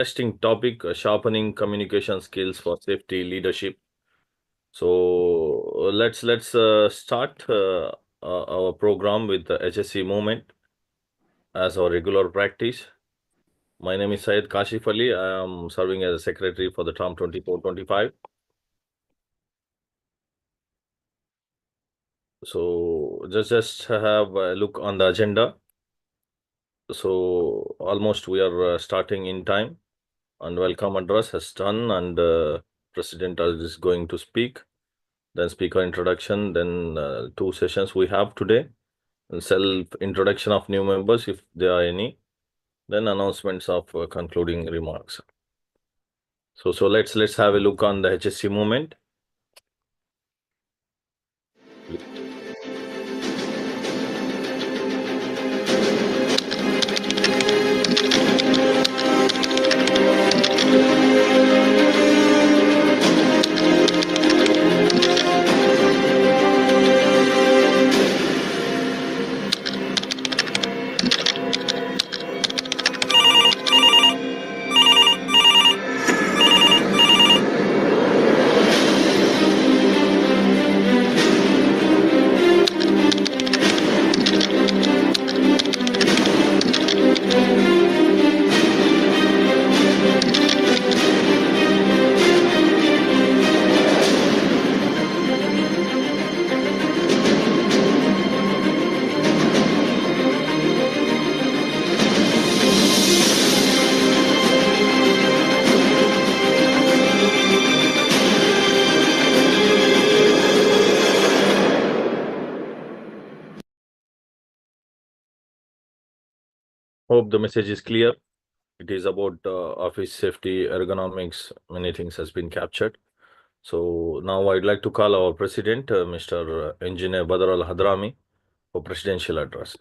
Interesting topic, sharpening communication skills for safety leadership. So let's start our program with the HSC movement as our regular practice. My name is Syed Kashif Ali. I am serving as a secretary for the term 24-25. So just have a look on the agenda. So almost we are starting in time, and welcome address has done, and President is going to speak. Then speaker introduction, then two sessions we have today, and self introduction of new members if there are any, then announcements of concluding remarks. So let's have a look on the HSC movement. Hope the message is clear. It is about office safety, ergonomics, many things has been captured. So now I'd like to call our president, Mr. Engineer Badr Al Hadrami, for presidential address.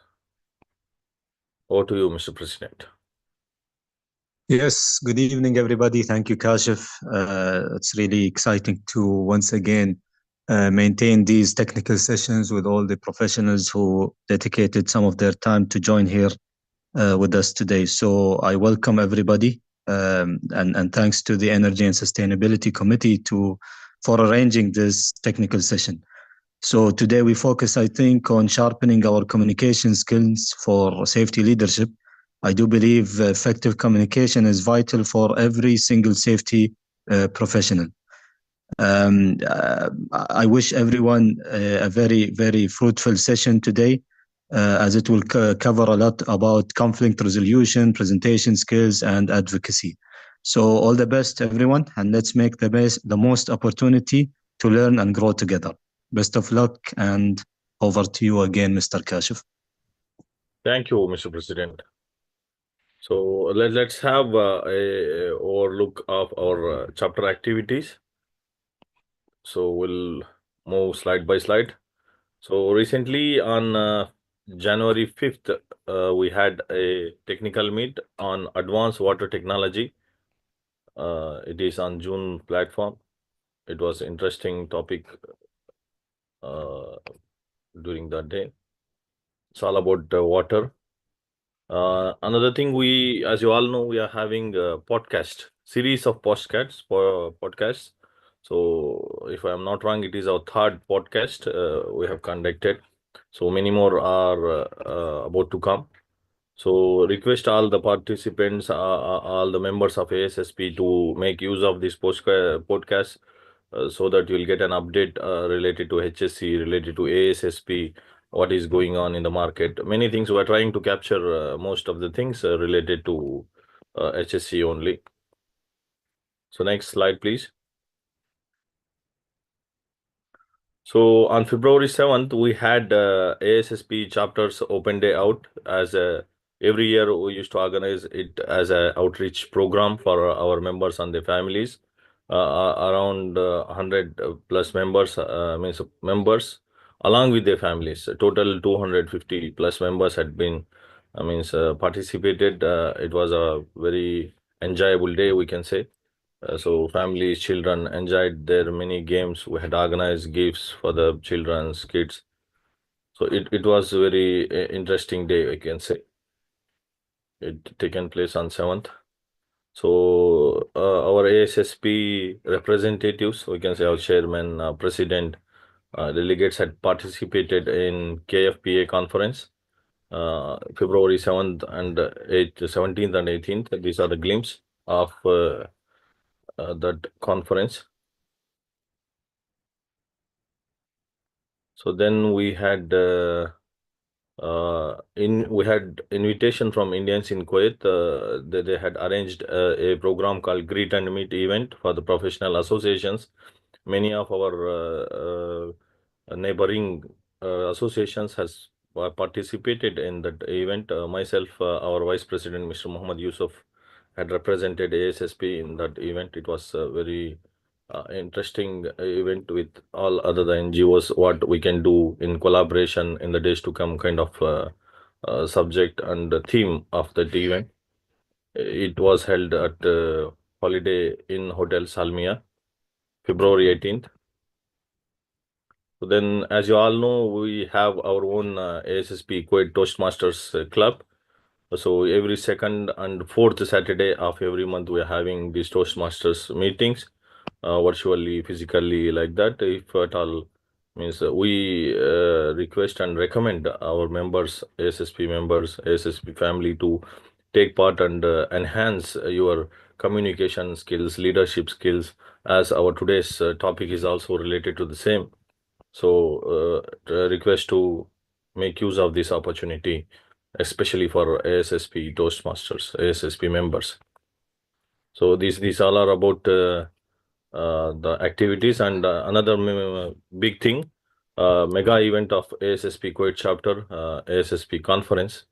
Over to you, Mr. President. Yes, good evening, everybody. Thank you, Kashif. It's really exciting to once again maintain these technical sessions with all the professionals who dedicated some of their time to join here with us today. So I welcome everybody, and thanks to the Energy and Sustainability Committee for arranging this technical session. So today we focus, I think, on sharpening our communication skills for safety leadership. I do believe effective communication is vital for every single safety professional. I wish everyone a very, very fruitful session today, as it will cover a lot about conflict resolution, presentation skills, and advocacy. So all the best, everyone, and let's make the most opportunity to learn and grow together. Best of luck, and over to you again, Mr. Kashif. Thank you, Mr. President. So let's have a overlook of our chapter activities. So we'll move slide by slide. So recently on January 5th, we had a technical meet on advanced water technology. It is on June platform. It was interesting topic during that day. It's all about water. Another thing, as you all know, we are having a podcast series of podcasts. So, if I am not wrong, it is our third podcast we have conducted. So many more are about to come. So, request all the participants, all the members of ASSP to make use of this podcast so that you'll get an update related to HSC, related to ASSP, what is going on in the market. Many things we're trying to capture, most of the things related to HSC only. So next slide, please. So on February 7th, we had ASSP chapters open day out. As every year we used to organize it as a outreach program for our members and their families. Around 100 plus members, means members along with their families. A total 250 plus members had been, participated. It was a very enjoyable day, we can say. So families, children enjoyed their many games. We had organized gifts for the children's kids. So it was a very interesting day, I can say. It taken place on 7th. So our ASSP representatives, we can say our chairman, president, delegates had participated in KFPA conference, February 7th and 8th, 17th and 18th. These are the glimpse of that conference. So then we had we had invitation from Indians in Kuwait. They had arranged a program called Greet and Meet event for the professional associations. Many of our neighboring associations has participated in that event. Myself, our Vice President, Mr. Muhammad Yusuf, had represented ASSP in that event. It was a very interesting event with all other NGOs, what we can do in collaboration in the days to come, kind of subject and the theme of that event. It was held at Holiday Inn Hotel Salmiya, February 18th. So then, as you all know, we have our own ASSP Kuwait Toastmasters Club. So every second and fourth Saturday of every month, we are having these Toastmasters meetings, virtually, physically, like that. If at all, means we request and recommend our members, ASSP members, ASSP family to take part and enhance your communication skills, leadership skills, as our today's topic is also related to the same. So, request to make use of this opportunity, especially for ASSP Toastmasters, ASSP members. So these all are about the activities, and another big thing, mega event of ASSP Kuwait chapter, ASSP conference.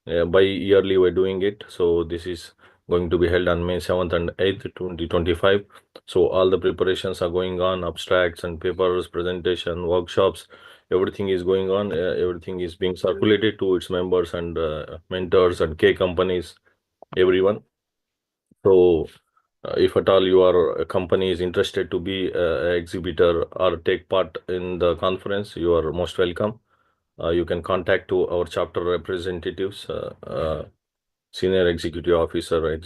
By yearly we're doing it. So this is going to be held on May 7th and 8th, 2025. So all the preparations are going on, abstracts and papers, presentation, workshops, everything is going on. Everything is being circulated to its members and mentors and K companies, everyone. So if at all your company is interested to be an exhibitor or take part in the conference, you are most welcome. You can contact to our chapter representatives, senior executive officer,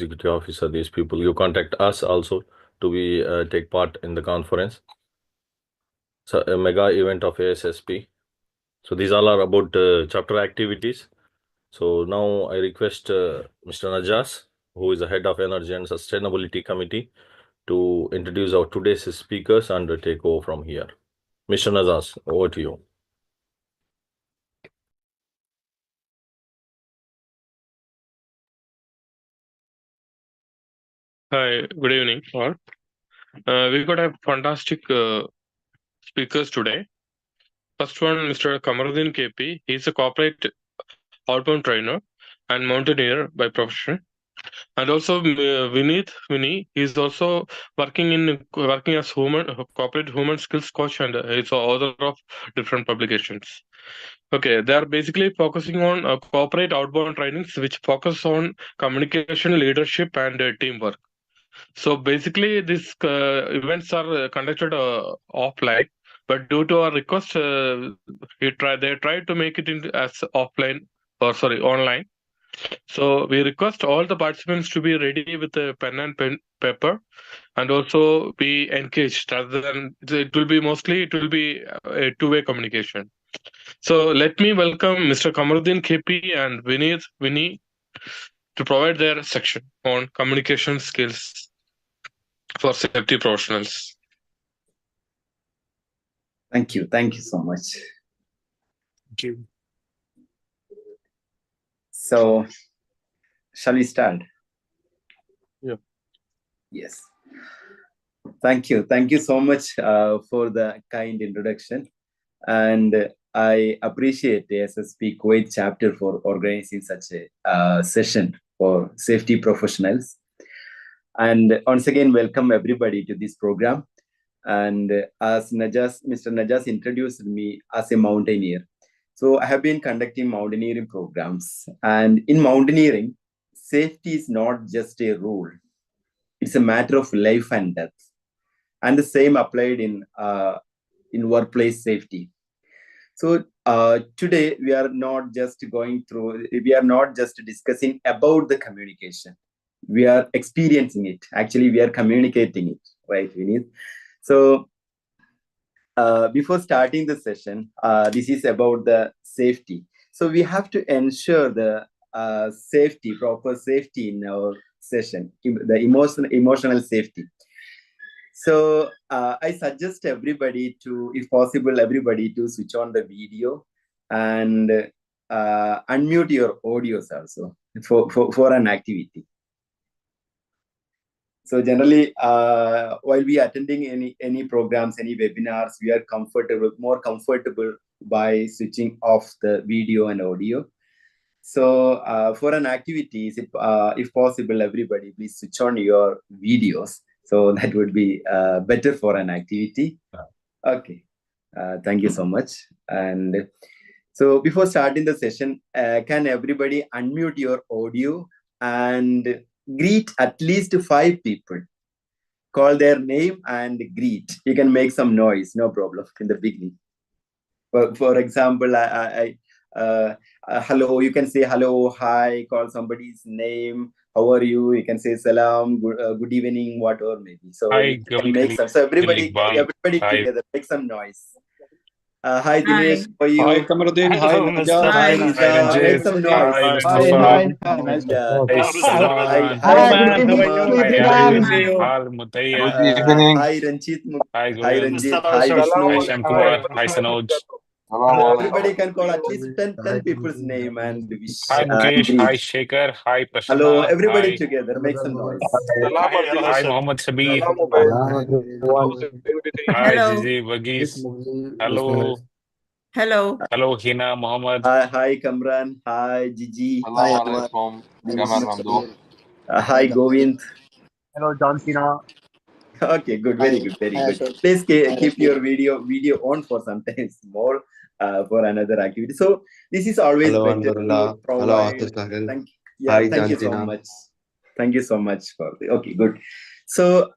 these people. You contact us also to be take part in the conference. So a mega event of ASSP. So these all are about chapter activities. So now I request Mr. Najas, who is the head of Energy and Sustainability Committee, to introduce our today's speakers and take over from here. Mr. Najas, over to you. Hi, good evening, all. We got a fantastic speakers today. First one, Mr. Kamaruddin KP. He's a corporate outbound trainer and mountaineer by profession. And also Vinny. He's also working as corporate human skills coach, and he's the author of different publications. Okay, they are basically focusing on corporate outbound trainings, which focus on communication, leadership, and teamwork. So basically, these events are conducted offline, but due to our request, they tried to make it as offline, or sorry, online. So we request all the participants to be ready with a pen and paper, and also be engaged. Rather than it will be a two-way communication. So let me welcome Mr. Kamaruddin KP and Vinny to provide their section on communication skills for safety professionals. Thank you. Thank you so much. Thank you. So, shall we start? Yeah. Yes. Thank you. Thank you so much for the kind introduction. And I appreciate the ASSP Kuwait chapter for organizing such a session for safety professionals. And once again, welcome everybody to this program. And as Mr. Najas introduced me as a mountaineer. So I have been conducting mountaineering programs. And in mountaineering, safety is not just a rule. It's a matter of life and death. And the same applied in workplace safety. So today we are not just discussing about the communication. We are experiencing it. Actually, we are communicating it, right, Vineet? So before starting the session, this is about the safety. So we have to ensure the safety, proper safety in our session, the emotional safety. So I suggest everybody to, if possible, everybody to switch on the video and unmute your audios also for an activity. So generally, while we are attending any programs, any webinars, we are more comfortable by switching off the video and audio. So for an activity, if possible, everybody please switch on your videos. So that would be better for an activity. Okay. Thank you so much. And so before starting the session, can everybody unmute your audio and greet at least 5 people? Call their name and greet. You can make some noise, no problem, in the beginning. For example, hello, you can say hello, hi, call somebody's name. How are you? You can say salam, good evening, whatever maybe. So Hi, you can make some. So everybody Hi. together, make some noise. Hi Dinesh, how are you? Hi Kamaruddin, hi Hello, Naja, Mr. hi Nisa, Ranjit. make some noise. Hi, Hi, Mustafa. nice to Yeah. Hey, Hi, Salman. Salman. good evening, Hi, everyone. Arif. Hi, Mutayyib. evening. Hi Ranjit. Hi, Hi Govind. Ranjit. Hi Vishnu. Hi, Shamkumar. Hi, Sanoj. So everybody can call at least 10 people's name and wish Hi, Mukesh. greet. Hi, Shekhar. Hi, Hello, Prasanna. everybody Hi. together, make some noise. Hi, Mohammed Sabir. Hi, Zizi Wagis. Hello. Hello. Hello, Hina Mohammed. Hi Kamran. Hi Gigi. Hi Govind. Hello, John Cena. Okay, good, very good, very good. Please keep your video on for sometimes more for another activity. So this is always Hello, better Anwarullah. to provide. Hello, Atif Sahil. Hi, Thank you so Jantina. much. Thank you so much for okay, good. So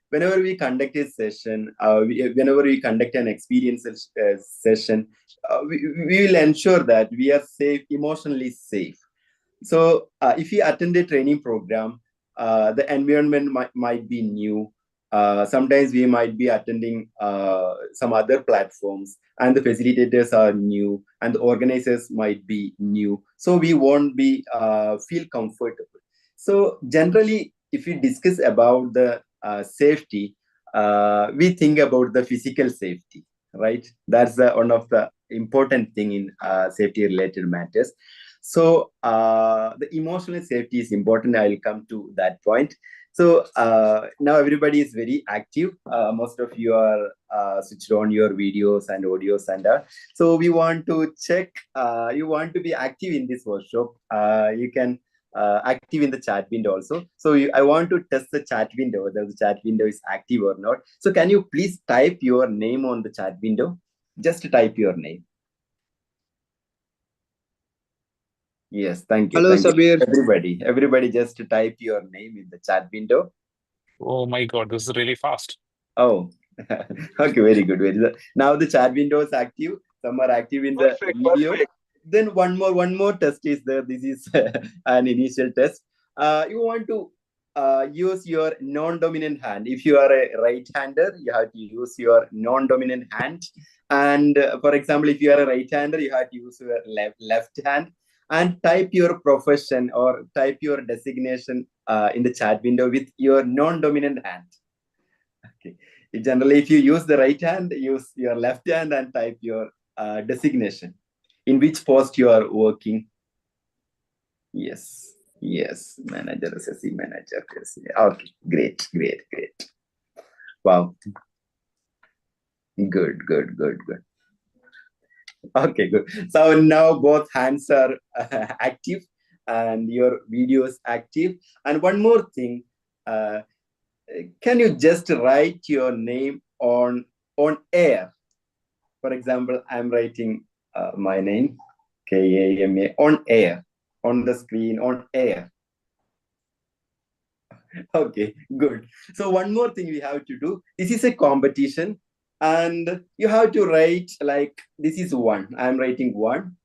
whenever we conduct a session, whenever we conduct an experiential session, we will ensure that we are safe, emotionally safe. So if you attend a training program, the environment might be new. Sometimes we might be attending some other platforms and the facilitators are new and the organizers might be new. So we won't be feel comfortable. So generally, if we discuss about the safety, we think about the physical safety, right? That's one of the important thing in safety related matters. So the emotional safety is important. I'll come to that point. So now everybody is very active. Most of you are switched on your videos and audios and so we want to check. You want to be active in this workshop. You can active in the chat window also. So I want to test the chat window, whether the chat window is active or not. So can you please type your name on the chat window? Just type your name. Yes, thank you. Hello, Thank you. Sabir. Everybody just type your name in the chat window. Oh my God, this is really fast. Oh, okay, very good. Very good. Now the chat window is active. Some are active in the video. Perfect. Then one more test is there. This is an initial test. You want to use your non-dominant hand. If you are a right-hander, you have to use your non-dominant hand. And for example, if you are a right-hander, you have to use your left hand. And type your profession or type your designation in the chat window with your non-dominant hand. Okay. Generally, if you use the right hand, use your left hand and type your designation. In which post you are working. Yes. Manager, SSC manager. Okay, great. Wow. Good. Okay, good. So now both hands are active and your video is active. And one more thing, can you just write your name on air? For example, I'm writing my name, Kama, on air, on the screen, on air. Okay, good. So one more thing we have to do. This is a competition. And you have to write like, this is 1. I'm writing 1,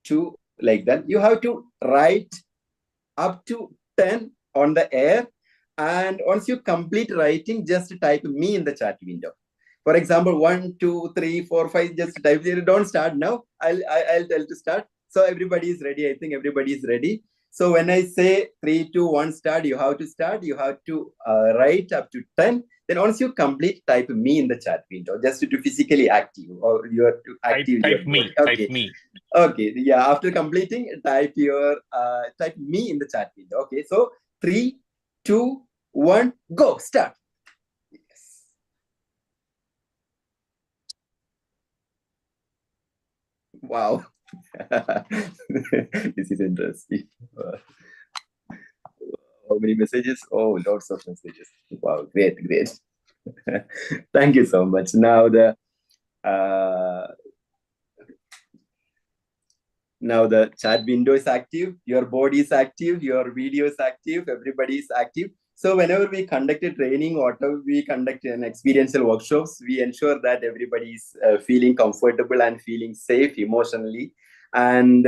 2, like that. You have to write up to 10 on the air. And once you complete writing, just type me in the chat window. For example, 1, 2, 3, 4, 5, just type there. Don't start now. I'll tell to start. So everybody is ready. I think everybody is ready. So when I say 3, 2, 1, start, you have to start. You have to write up to 10. Then once you complete, type me in the chat window, just to physically active, or you are to active your body. Okay. Type me. Okay. Yeah. After completing, type me in the chat window. Okay. So 3, 2, 1, go. Start. Yes. Wow. This is interesting. How many messages? Oh, lots of messages. Wow, great. Thank you so much. Now the chat window is active, your body is active, your video is active, everybody is active. So whenever we conduct a training, whatever we conduct an experiential workshops, we ensure that everybody is feeling comfortable and feeling safe emotionally. And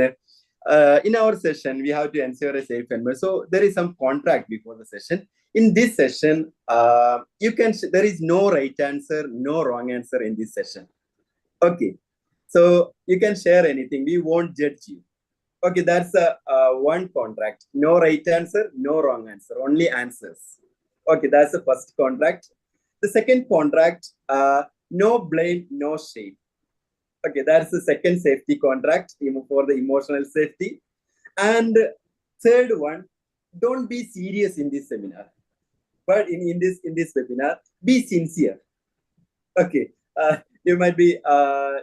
in our session, we have to ensure a safe environment. So there is some contract before the session. In this session, there is no right answer, no wrong answer in this session. Okay. So you can share anything. We won't judge you. Okay, that's one contract. No right answer, no wrong answer, only answers. Okay, that's the first contract. The second contract, no blame, no shame. Okay, that's the second safety contract for the emotional safety. And third one, don't be serious in this seminar. But in this webinar, be sincere. Okay. You might be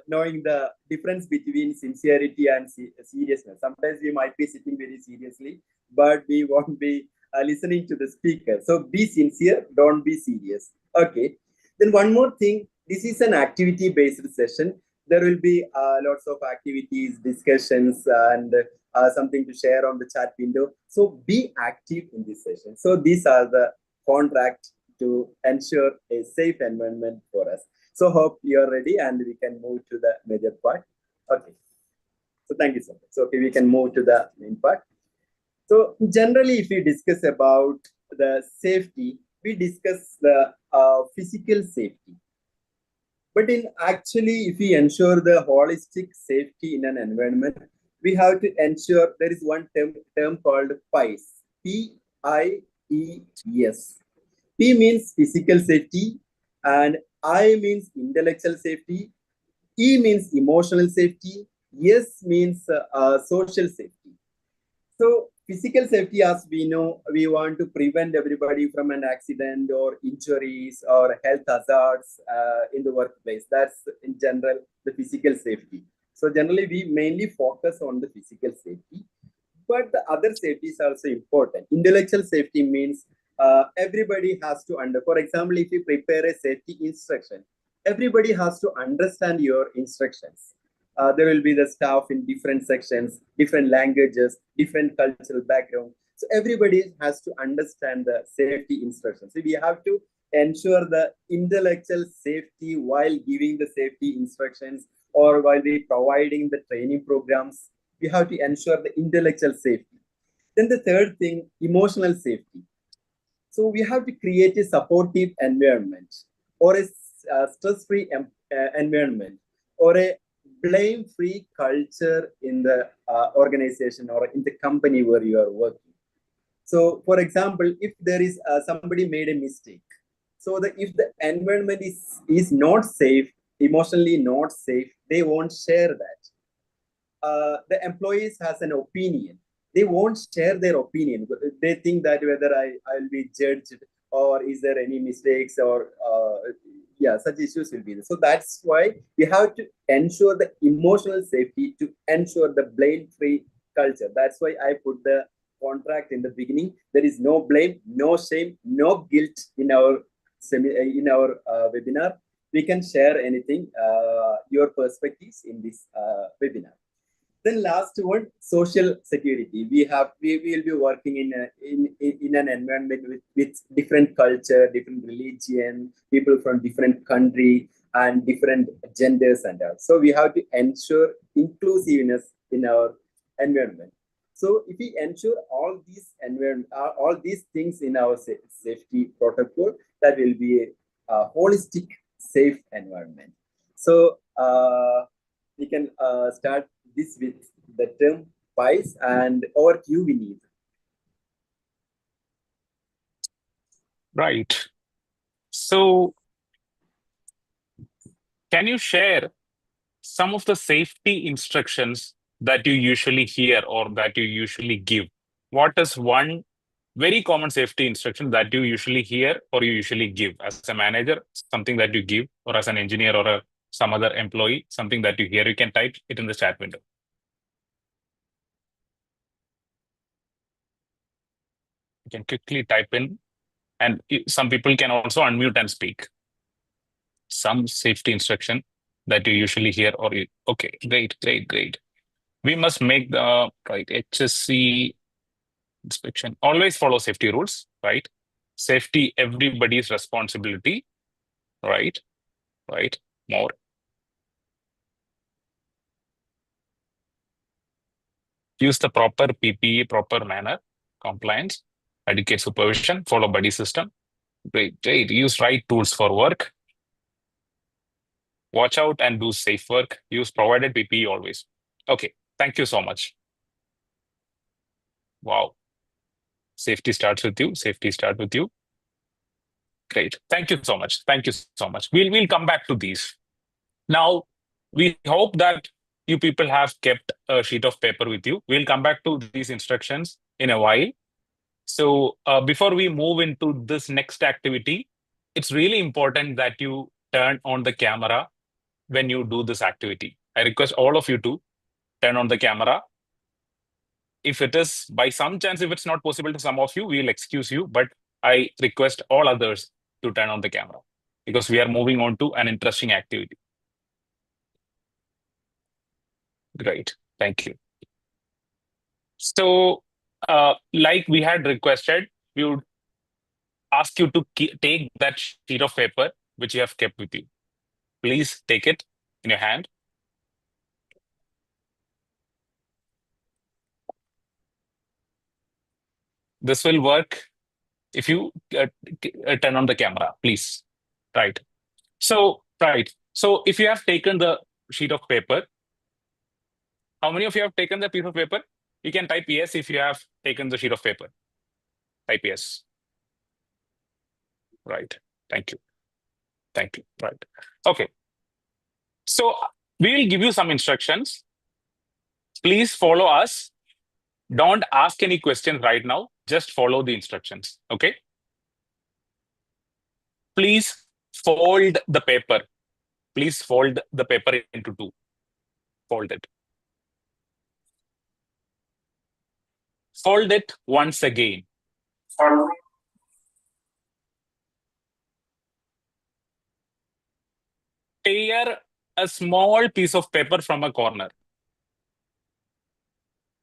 knowing the difference between sincerity and seriousness. Sometimes we might be sitting very seriously, but we won't be listening to the speaker. So be sincere, don't be serious. Okay. Then one more thing, this is an activity-based session. There will be lots of activities, discussions, and something to share on the chat window. So be active in this session. So these are the contract to ensure a safe environment for us. So hope you are ready and we can move to the major part. Okay. So thank you so much. So okay, we can move to the main part. So generally, if we discuss about the safety, we discuss the physical safety. But if we ensure the holistic safety in an environment, we have to ensure there is one term called PIES. P-I-E-S. P means physical safety, and I means intellectual safety, E means emotional safety, S means social safety. So physical safety, as we know, we want to prevent everybody from an accident or injuries or health hazards in the workplace. That's in general the physical safety. So generally we mainly focus on the physical safety, but the other safety is also important. Intellectual safety means everybody has to for example, if you prepare a safety instruction, everybody has to understand your instructions. There will be the staff in different sections, different languages, different cultural background. So everybody has to understand the safety instructions. So we have to ensure the intellectual safety while giving the safety instructions or while we providing the training programs. We have to ensure the intellectual safety. Then the third thing, emotional safety. So we have to create a supportive environment or a stress-free environment or a blame-free culture in the organization or in the company where you are working. So for example, if there is somebody made a mistake, so if the environment is not safe, emotionally not safe, they won't share that. The employees has an opinion. They won't share their opinion. They think that whether I'll be judged or is there any mistakes or such issues will be there. So that's why we have to ensure the emotional safety to ensure the blame-free culture. That's why I put the contract in the beginning. There is no blame, no shame, no guilt in our webinar. We can share anything, your perspectives in this webinar. Then last one, social security. We will be working in an environment with different culture, different religion, people from different country and different genders and all. So we have to ensure inclusiveness in our environment. So if we ensure all these all these things in our safety protocol, that will be a holistic, safe environment. So we can start this with the term PICE, and over to you, Vineet. Right. So, can you share some of the safety instructions that you usually hear or that you usually give? What is one very common safety instruction that you usually hear or you usually give as a manager, something that you give, or as an engineer or some other employee, something that you hear? You can type it in the chat window. You can quickly type in, and some people can also unmute and speak. Some safety instruction that you usually hear or you, okay, great. We must make the right HSC inspection. Always follow safety rules, right? Safety, everybody's responsibility, right? More. Use the proper PPE, proper manner, compliance, educate supervision, follow buddy system. Great. Use right tools for work. Watch out and do safe work. Use provided PPE always. Okay, thank you so much. Wow. Safety starts with you. Great. Thank you so much. We'll come back to these. Now, we hope that you people have kept a sheet of paper with you. We'll come back to these instructions in a while. So before we move into this next activity, it's really important that you turn on the camera when you do this activity. I request all of you to turn on the camera. If it is by some chance, if it's not possible to some of you, we'll excuse you, but I request all others to turn on the camera because we are moving on to an interesting activity. Great, thank you. So, like we had requested, we would ask you to take that sheet of paper which you have kept with you. Please take it in your hand. This will work if you turn on the camera, please. Right. So if you have taken the sheet of paper, how many of you have taken the piece of paper? You can type yes if you have taken the sheet of paper. Type yes. Right. Thank you. Right. Okay. So we will give you some instructions. Please follow us. Don't ask any questions right now. Just follow the instructions. Okay. Please fold the paper. Please fold the paper into two. Fold it. Fold it once again. Tear a small piece of paper from a corner.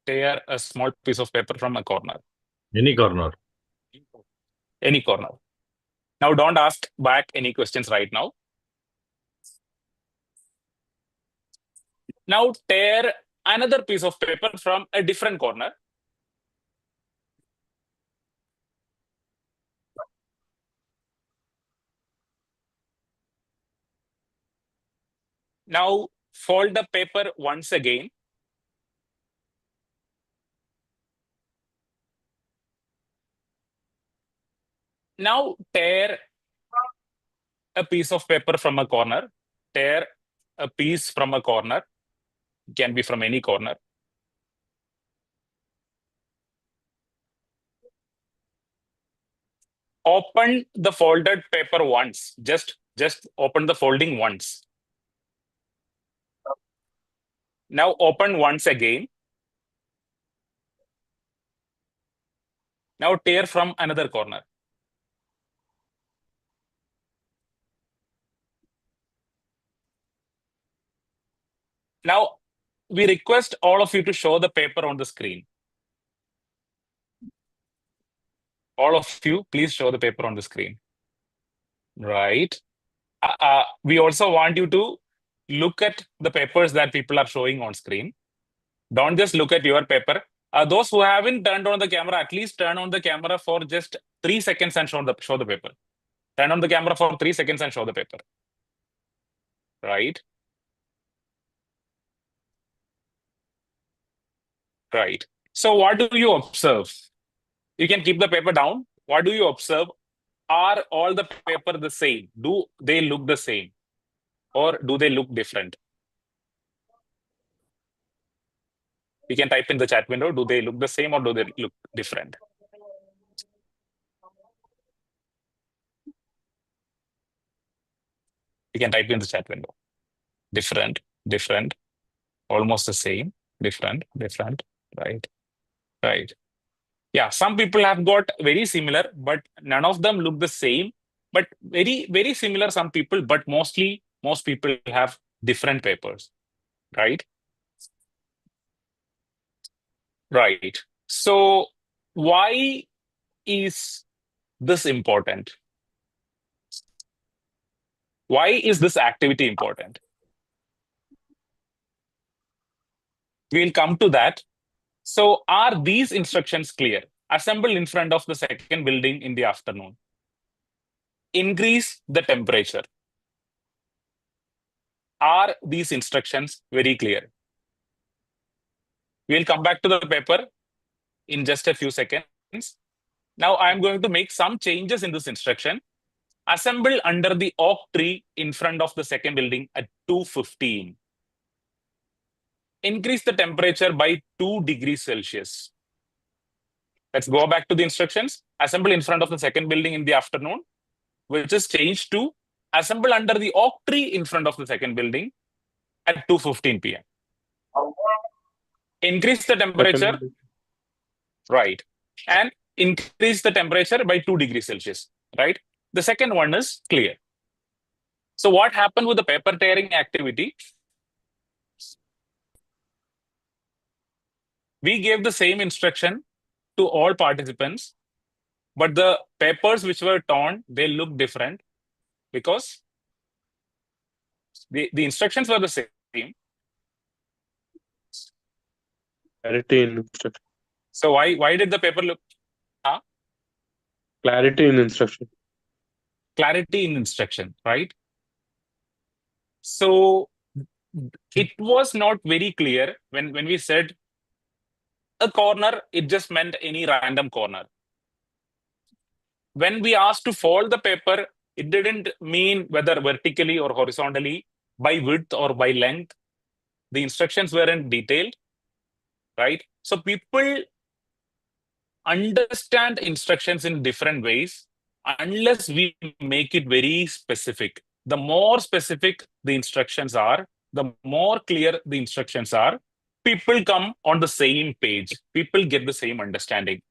Tear a small piece of paper from a corner. Any corner. Any corner. Now don't ask back any questions right now. Now tear another piece of paper from a different corner. Now fold the paper once again. Now tear a piece of paper from a corner. Tear a piece from a corner. It can be from any corner. Open the folded paper once. Just open the folding once. Now open once again. Now tear from another corner. Now we request all of you to show the paper on the screen. All of you, please show the paper on the screen. Right. We also want you to look at the papers that people are showing on screen. Don't just look at your paper. Those who haven't turned on the camera, at least turn on the camera for just 3 seconds and show the paper. Turn on the camera for 3 seconds and show the paper. Right? Right. So what do you observe? You can keep the paper down. What do you observe? Are all the paper the same? Do they look the same? Or do they look different? You can type in the chat window, do they look the same or do they look different? You can type in the chat window. Different, different, almost the same, different, different, right? Right. Yeah, some people have got very similar, but none of them look the same, but very, very similar some people, but mostly most people have different papers, right? Right. So why is this important? Why is this activity important? We'll come to that. So are these instructions clear? Assemble in front of the second building in the afternoon. Increase the temperature. Are these instructions very clear? We'll come back to the paper in just a few seconds. Now I'm going to make some changes in this instruction. Assemble under the oak tree in front of the second building at 2:15. Increase the temperature by 2 degrees Celsius. Let's go back to the instructions. Assemble in front of the second building in the afternoon, which is changed to assemble under the oak tree in front of the second building at 2:15 p.m. Increase the temperature, right, and increase the temperature by 2 degrees Celsius, right? The second one is clear. So what happened with the paper tearing activity? We gave the same instruction to all participants, but the papers which were torn, they look different because the instructions were the same. Clarity in instruction. So why did the paper look? Clarity in instruction. Clarity in instruction, right? So it was not very clear when we said a corner, it just meant any random corner. When we asked to fold the paper, it didn't mean whether vertically or horizontally, by width or by length. The instructions weren't detailed, right? So people understand instructions in different ways unless we make it very specific. The more specific the instructions are, the more clear the instructions are, people come on the same page. People get the same understanding.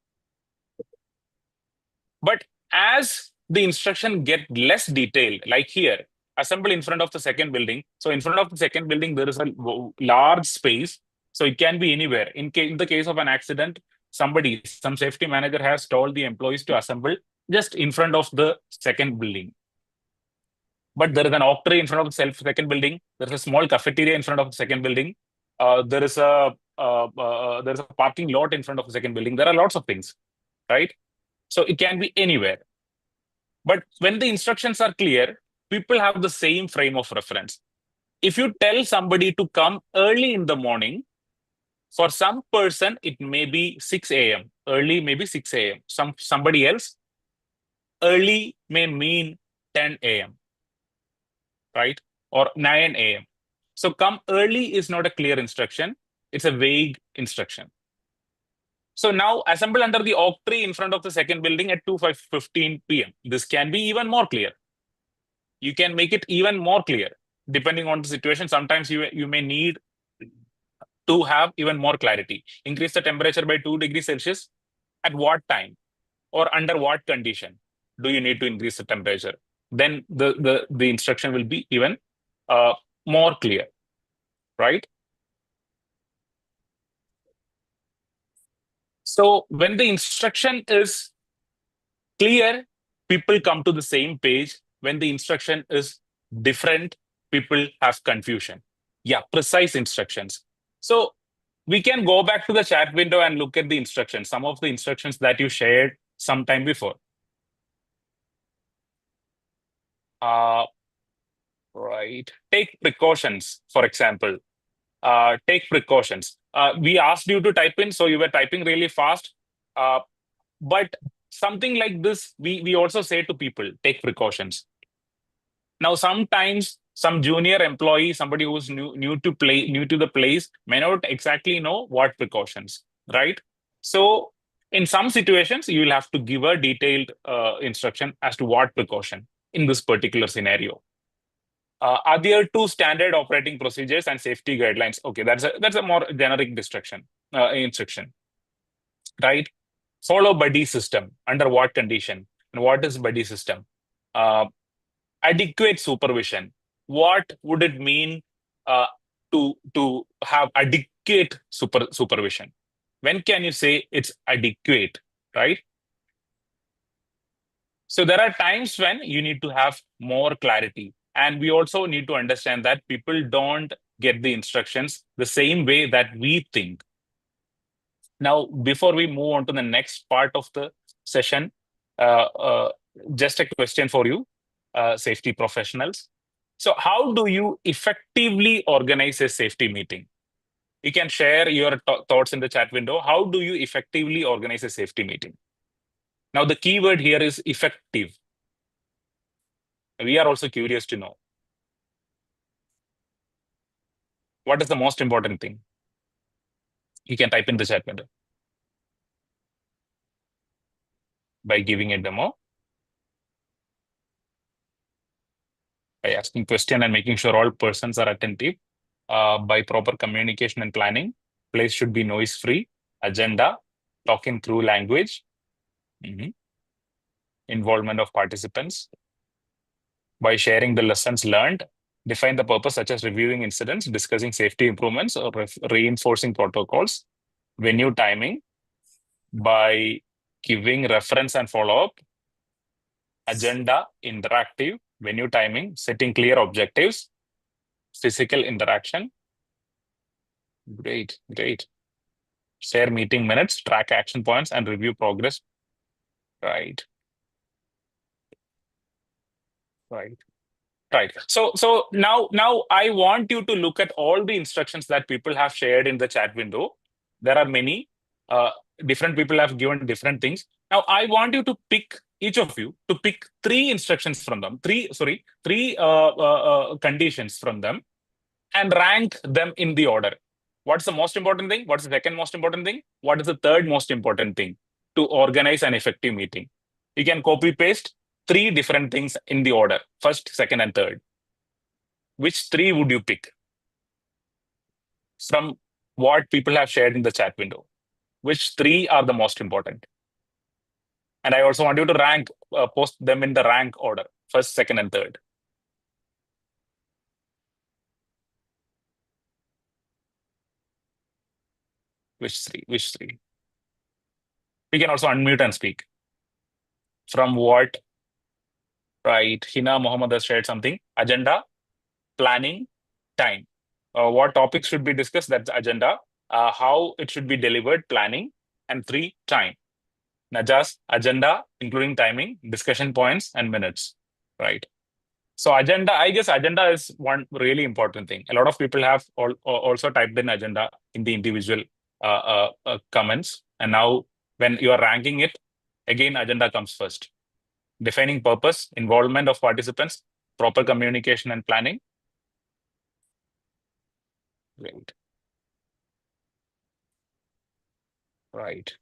But as the instruction get less detailed, like here, assemble in front of the second building. So in front of the second building, there is a large space. So it can be anywhere. In the case of an accident, some safety manager has told the employees to assemble just in front of the second building. But there is an oak tree in front of the second building. There's a small cafeteria in front of the second building. There is a parking lot in front of the second building. There are lots of things, right? So it can be anywhere. But when the instructions are clear, people have the same frame of reference. If you tell somebody to come early in the morning, for some person, it may be 6 a.m. Early may be 6 a.m. Somebody else, early may mean 10 a.m., right? Or 9 a.m. So come early is not a clear instruction. It's a vague instruction. So now assemble under the oak tree in front of the second building at 2:15 p.m. This can be even more clear. You can make it even more clear. Depending on the situation, sometimes you may need to have even more clarity. Increase the temperature by 2 degrees Celsius. At what time or under what condition do you need to increase the temperature? Then the instruction will be even more clear, right? So when the instruction is clear, people come to the same page. When the instruction is different, people have confusion. Yeah, precise instructions. So we can go back to the chat window and look at the instructions, some of the instructions that you shared sometime before. Right. Take precautions, for example. Take precautions. We asked you to type in, so you were typing really fast. But something like this, we also say to people, take precautions. Now, sometimes some junior employee, somebody who's new to the place, may not exactly know what precautions, right? So in some situations, you will have to give a detailed instruction as to what precaution in this particular scenario. Are there two standard operating procedures and safety guidelines? Okay, that's a more generic instruction, right? Follow buddy system. Under what condition? And what is buddy system? Adequate supervision. What would it mean to have adequate supervision? When can you say it's adequate, right? So there are times when you need to have more clarity. And we also need to understand that people don't get the instructions the same way that we think. Now, before we move on to the next part of the session, just a question for you, safety professionals. So how do you effectively organize a safety meeting? You can share your thoughts in the chat window. How do you effectively organize a safety meeting? Now, the keyword here is effective. We are also curious to know. What is the most important thing? You can type in the chat window by giving a demo, by asking question and making sure all persons are attentive, by proper communication and planning. Place should be noise-free, agenda, talking through language, involvement of participants, by sharing the lessons learned, define the purpose such as reviewing incidents, discussing safety improvements, or reinforcing protocols, venue timing, by giving reference and follow-up, agenda, interactive, venue timing, setting clear objectives, physical interaction. Great. Share meeting minutes, track action points, and review progress. Right. So now I want you to look at all the instructions that people have shared in the chat window. There are many. Different people have given different things. Now I want you to pick, each of you, to pick three instructions from them, three conditions from them, and rank them in the order. What's the most important thing? What's the second most important thing? What is the third most important thing to organize an effective meeting? You can copy paste three different things in the order, first, second, and third. Which three would you pick from what people have shared in the chat window? Which three are the most important? And I also want you to rank, post them in the rank order, first, second, and third. Which three? We can also unmute and speak. From what? Right. Hina Mohammed has shared something. Agenda, planning, time. What topics should be discussed? That's agenda. How it should be delivered, planning. And three, time. Najas, agenda, including timing, discussion points, and minutes. Right. So agenda, I guess agenda is one really important thing. A lot of people have also typed in agenda in the individual comments. And now when you are ranking it, again, agenda comes first. Defining purpose, involvement of participants, proper communication and planning. Great. Right.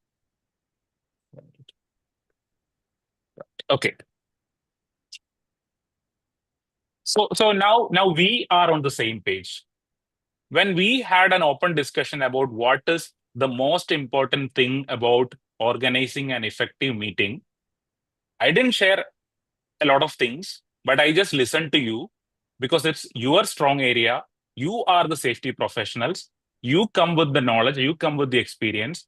Okay. So now we are on the same page. When we had an open discussion about what is the most important thing about organizing an effective meeting, I didn't share a lot of things, but I just listened to you because it's your strong area. You are the safety professionals. You come with the knowledge, you come with the experience.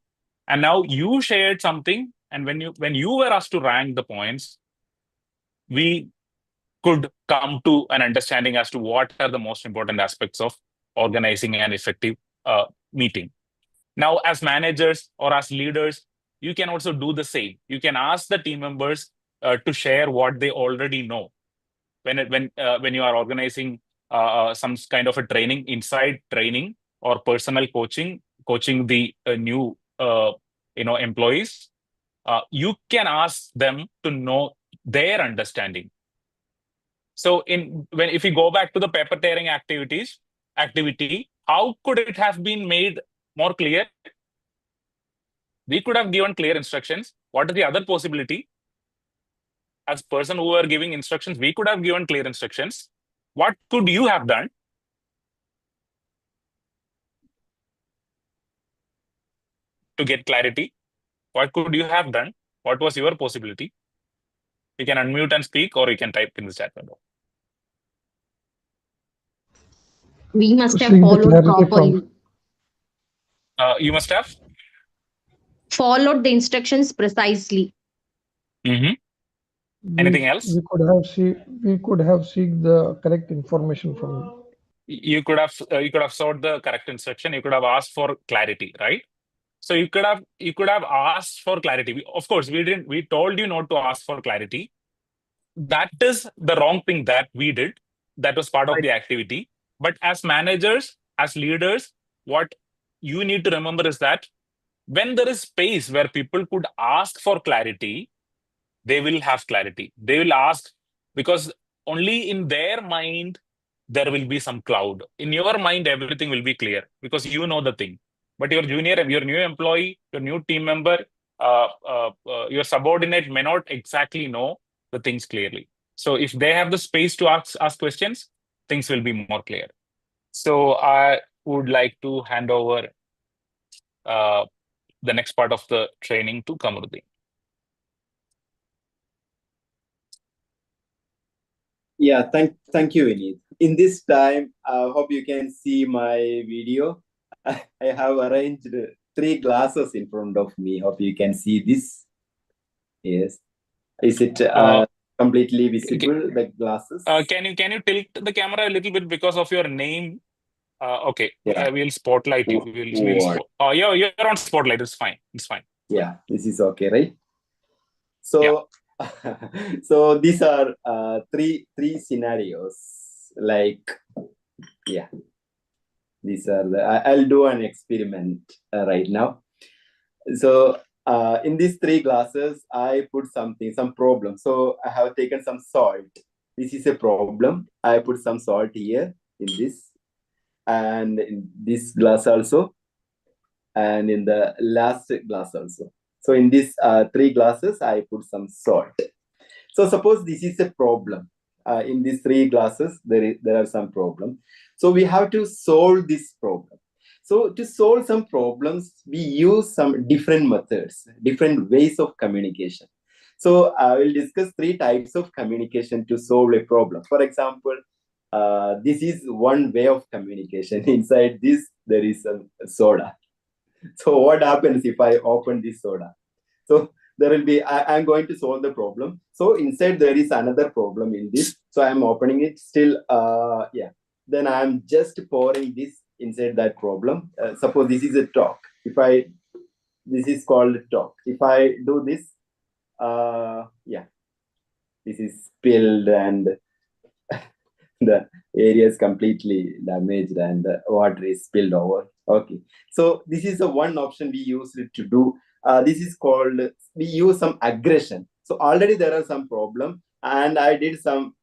And now you shared something. And when you were asked to rank the points, we could come to an understanding as to what are the most important aspects of organizing an effective meeting. Now, as managers or as leaders, you can also do the same. You can ask the team members to share what they already know. When you are organizing some kind of a training, inside training or personal coaching the new employees, you can ask them to know their understanding. So if you go back to the paper tearing activity, how could it have been made more clear? We could have given clear instructions. What is the other possibility? As person who are giving instructions, we could have given clear instructions. What could you have done to get clarity? What could you have done? What was your possibility? You can unmute and speak, or you can type in the chat window. We must have Seek the followed clarity properly. You must have Followed the instructions precisely. Anything else? We could have seek the correct information from. You could have sought the correct instruction. You could have asked for clarity, right? So you could have asked for clarity. Of course, we didn't. We told you not to ask for clarity. That is the wrong thing that we did. That was part of the activity. But as managers, as leaders, what you need to remember is that when there is space where people could ask for clarity, they will have clarity. They will ask, because only in their mind there will be some cloud. In your mind, everything will be clear because you know the thing. But your junior, your new employee, your new team member, your subordinate may not exactly know the things clearly. So if they have the space to ask questions, things will be more clear. So I would like to hand over the next part of the training to Kamarudin. Yeah, thank you, Vineet. In this time, I hope you can see my video. I have arranged 3 glasses in front of me. Hope you can see this. Yes. Is it completely visible, the glasses? Can you tilt the camera a little bit because of your name? Okay, yeah. We'll spotlight you. You're on spotlight. It's fine. It's fine. Yeah, this is okay, right? So, so these are three scenarios. Like, yeah, these are I'll do an experiment right now. So in these 3 glasses, I put some problem. So I have taken some salt. This is a problem. I put some salt here in this, and in this glass also, and in the last glass also. So in these 3 glasses, I put some salt. So suppose this is a problem. In these 3 glasses, there are some problem. So we have to solve this problem. So to solve some problems, we use some different methods, different ways of communication. So I will discuss 3 types of communication to solve a problem. For example, this is one way of communication. Inside this, there is a soda. So what happens if I open this soda? So there will be, I'm going to solve the problem. So inside there is another problem in this. So I'm opening it still, Then I'm just pouring this inside that problem. Suppose this is a talk. This is called talk. If I do this, this is spilled and the area is completely damaged and the water is spilled over. Okay. So this is the one option we use to do. This is called, we use some aggression. So already there are some problem and I did some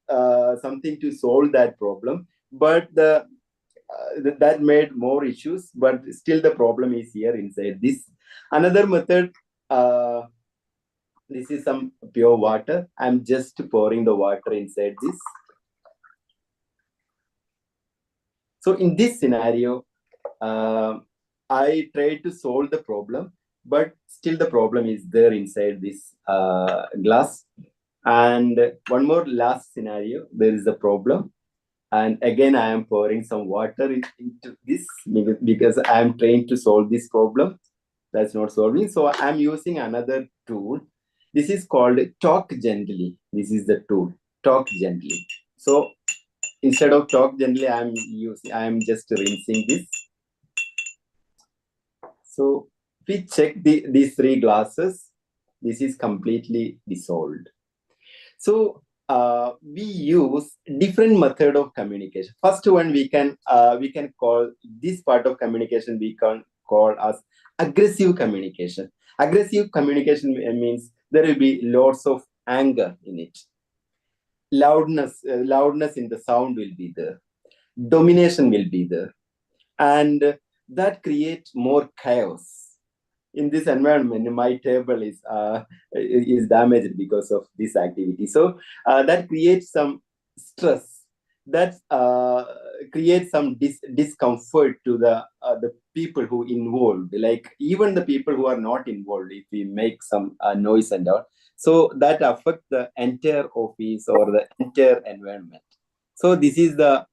something to solve that problem, but that made more issues, but still the problem is here inside this. Another method, this is some pure water. I'm just pouring the water inside this. So in this scenario, I tried to solve the problem, but still the problem is there inside this glass. And one more last scenario, there is a problem. And again, I am pouring some water into this because I am trying to solve this problem. That's not solving. So I'm using another tool. This is called talk gently. This is the tool, talk gently. So instead of talk gently, I'm just rinsing this. So we check these 3 glasses. This is completely dissolved. So we use different method of communication. First one, we can call this part of communication, we can call as aggressive communication. Aggressive communication means there will be lots of anger in it. Loudness in the sound will be there. Domination will be there, and that creates more chaos. In this environment, my table is damaged because of this activity. So that creates some stress. That creates some discomfort to the people who involved. Like even the people who are not involved, if we make some noise and all, so that affect the entire office or the entire environment. So this is the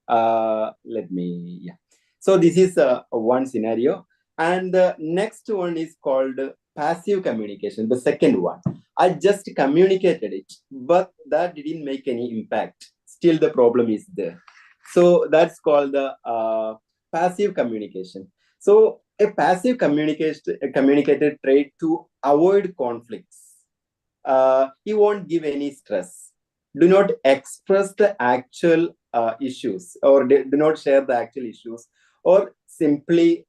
So this is one scenario. And the next one is called passive communication, the second one. I just communicated it, but that didn't make any impact. Still, the problem is there. So that's called the passive communication. So a passive communicator try to avoid conflicts. He won't give any stress. Do not express the actual issues, or do not share the actual issues, or simply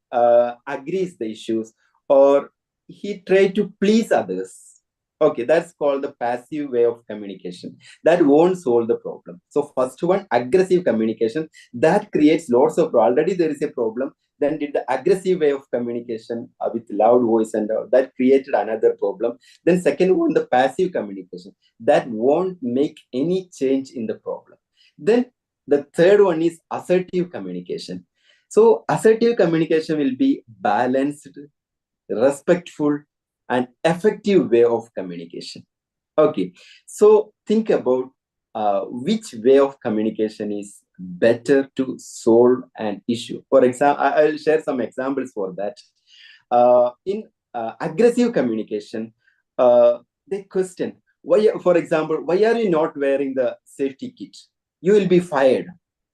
agrees the issues, or he try to please others. Okay, that's called the passive way of communication. That won't solve the problem. So first one, aggressive communication, that creates lots of, already there is a problem. Then did the aggressive way of communication with loud voice and all, that created another problem. Then second one, the passive communication, that won't make any change in the problem. Then the third one is assertive communication. So assertive communication will be balanced, respectful, and effective way of communication. Okay, so think about which way of communication is better to solve an issue. For example, I'll share some examples for that. In aggressive communication, they question why, for example, why are you not wearing the safety kit? You will be fired.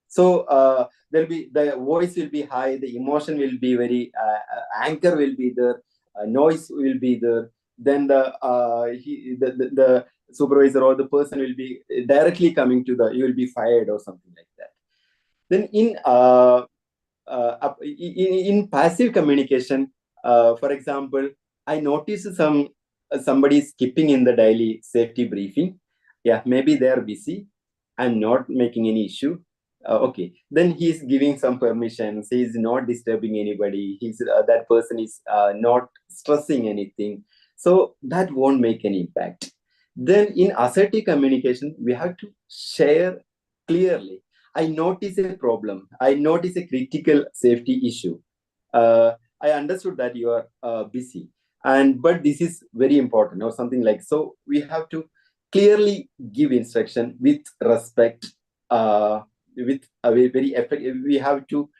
So there'll be, the voice will be high, the emotion will be very anger will be there, noise will be there. Then the supervisor or the person will be directly coming to the, you will be fired or something like that. Then in passive communication, for example, I noticed somebody skipping in the daily safety briefing. Yeah, maybe they are busy. I'm not making any issue. Okay, then he's giving some permissions. He's not disturbing anybody. That person is not stressing anything. So that won't make any impact. Then in assertive communication, we have to share clearly. I notice a problem. I notice a critical safety issue. I understood that you are busy, but this is very important or something like. So we have to clearly give instruction with respect, with a very effective. We have to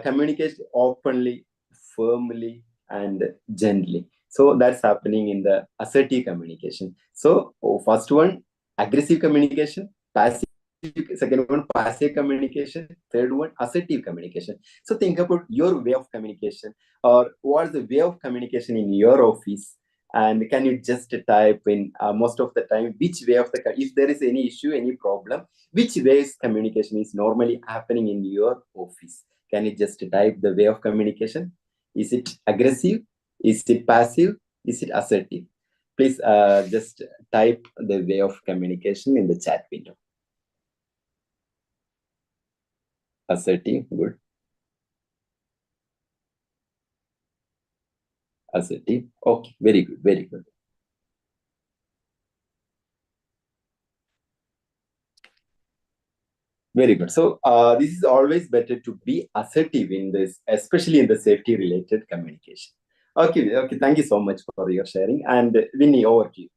communicate openly, firmly, and gently. So that's happening in the assertive communication. So first one, aggressive communication, passive. Second one, passive communication. Third one, assertive communication. So think about your way of communication, or what's the way of communication in your office, and can you just type in most of the time which way of the, if there is any issue, any problem, which ways communication is normally happening in your office? Can you just type the way of communication? Is it aggressive? Is it passive? Is it assertive? Please just type the way of communication in the chat window. Assertive, good. Assertive, okay, very good, very good. Very good. So this is always better to be assertive in this, especially in the safety related communication. Okay, okay. Thank you so much for your sharing. And Vinny, over to you.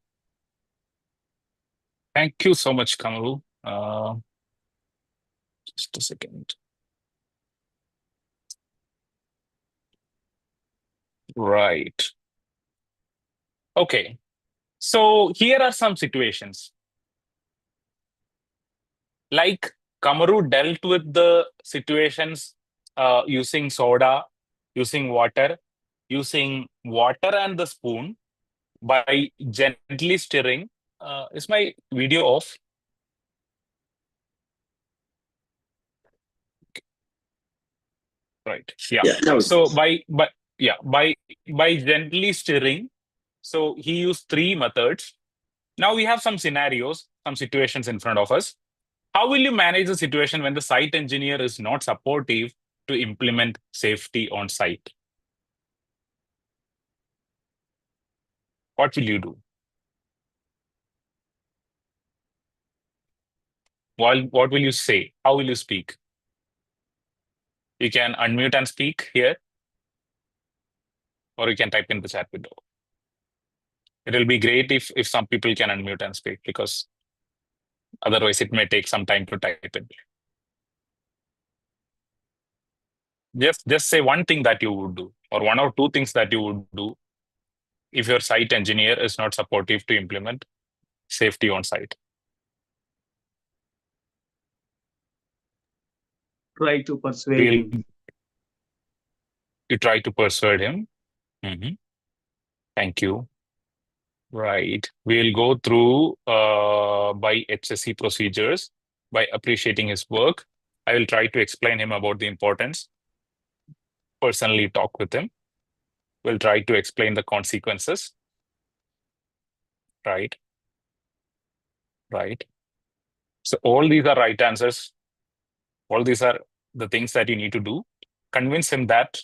Thank you so much, Kamaru. Just a second. Right. Okay. So here are some situations. Like Kamaru dealt with the situations using soda, using water. using water and the spoon by gently stirring. Is my video off? Right. Yeah. So by gently stirring, so he used 3 methods. Now we have some scenarios, some situations in front of us. How will you manage the situation when the site engineer is not supportive to implement safety on site? What will you do? What will you say? How will you speak? You can unmute and speak here, or you can type in the chat window. It will be great if some people can unmute and speak, because otherwise it may take some time to type in. Just say one thing that you would do, or 1 or 2 things that you would do if your site engineer is not supportive to implement safety on site. Try to persuade him. You try to persuade him. Thank you. Right. We'll go through by HSE procedures, by appreciating his work. I will try to explain him about the importance. Personally talk with him. We'll try to explain the consequences. Right. So all these are right answers. All these are the things that you need to do. Convince him that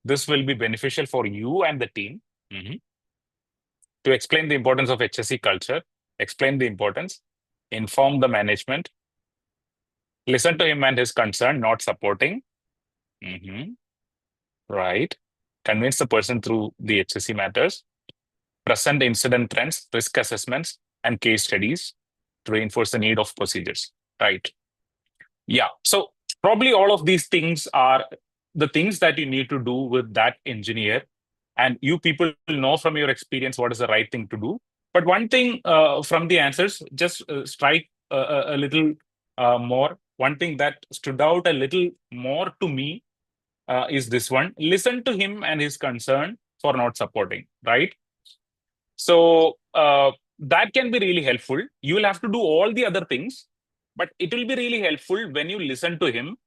this will be beneficial for you and the team. To explain the importance of HSE culture, explain the importance, inform the management, listen to him and his concern, not supporting. Right. Convince the person through the HSE matters, present incident trends, risk assessments, and case studies to reinforce the need of procedures. Right. Yeah. So probably all of these things are the things that you need to do with that engineer. And you people know from your experience what is the right thing to do. But one thing from the answers, just strike a little more. One thing that stood out a little more to me is this one. Listen to him and his concern for not supporting, right? So that can be really helpful. You will have to do all the other things, but it will be really helpful when you listen to him.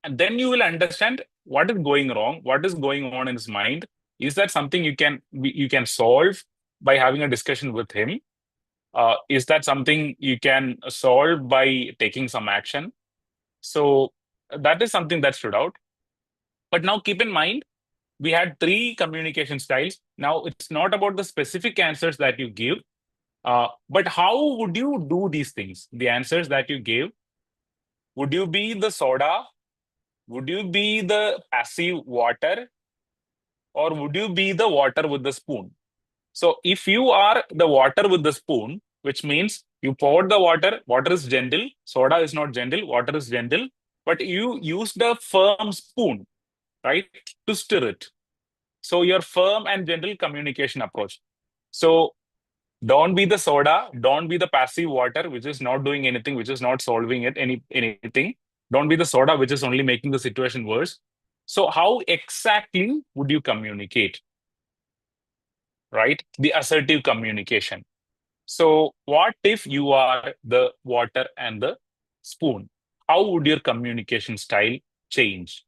And then you will understand what is going wrong, what is going on in his mind. Is that something you can solve by having a discussion with him? Is that something you can solve by taking some action? So that is something that stood out. But now keep in mind, we had 3 communication styles. Now it's not about the specific answers that you give, but how would you do these things? The answers that you gave, would you be the soda? Would you be the passive water? Or would you be the water with the spoon? So if you are the water with the spoon, which means you poured the water, water is gentle, soda is not gentle, water is gentle, but you use the firm spoon, right, to stir it. So your firm and gentle communication approach. So don't be the soda, don't be the passive water, which is not doing anything, which is not solving anything. Don't be the soda, which is only making the situation worse. So how exactly would you communicate? Right? The assertive communication. So what if you are the water and the spoon? How would your communication style change?